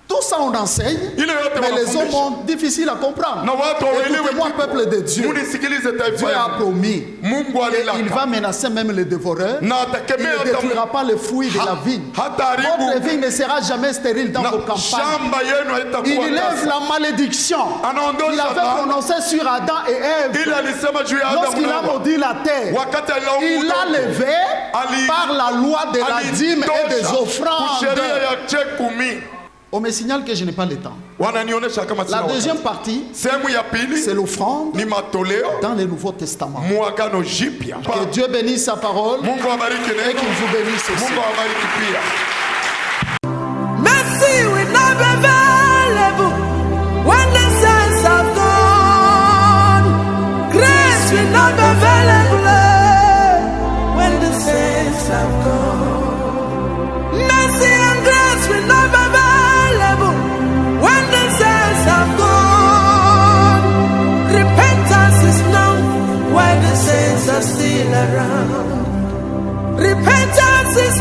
Tout ça, on enseigne, Ile yote mais les wanafundisha. hommes sont difficiles à comprendre. Na watu hawaelewi Écoutez-moi, kitu. peuple de Dieu. Munisikilize Dieu taifa a yangu. promis. Mungu Et il alilaka. va menacer même les dévoreurs. Na Il atakemea ne détruira pas les fruits de la vigne. hata Votre haribu vigne ne sera jamais stérile dans na vos campagnes. shamba yenu Il haitakuwa lève tasa. la malédiction Anaondosha qu'il avait laana. prononcée sur Adam et Ève. Ile alisema juu ya Adamu Lorsqu'il na a Hawa. maudit la terre, Wakati alilaumu il l'a udongo. levé Ali- par la loi de la dîme et des Alitosha offrandes. kusheria ya chekumi. On me signale que je n'ai pas le temps. Wananionyesha kama sina La wakati. deuxième partie, Sehemu ya pili c'est l'offrande ni matoleo dans le Nouveau Testament. muagano jipya. Que Dieu bénisse sa parole Mungu awabariki et neno. qu'il vous bénisse aussi. Mungu awabariki pia. Mercy will not be available when the saints have gone. Grace will not be available when the saints have gone. Mercy and grace will not be available when the saints have gone. Repentance is known while the saints are still around. Repentance is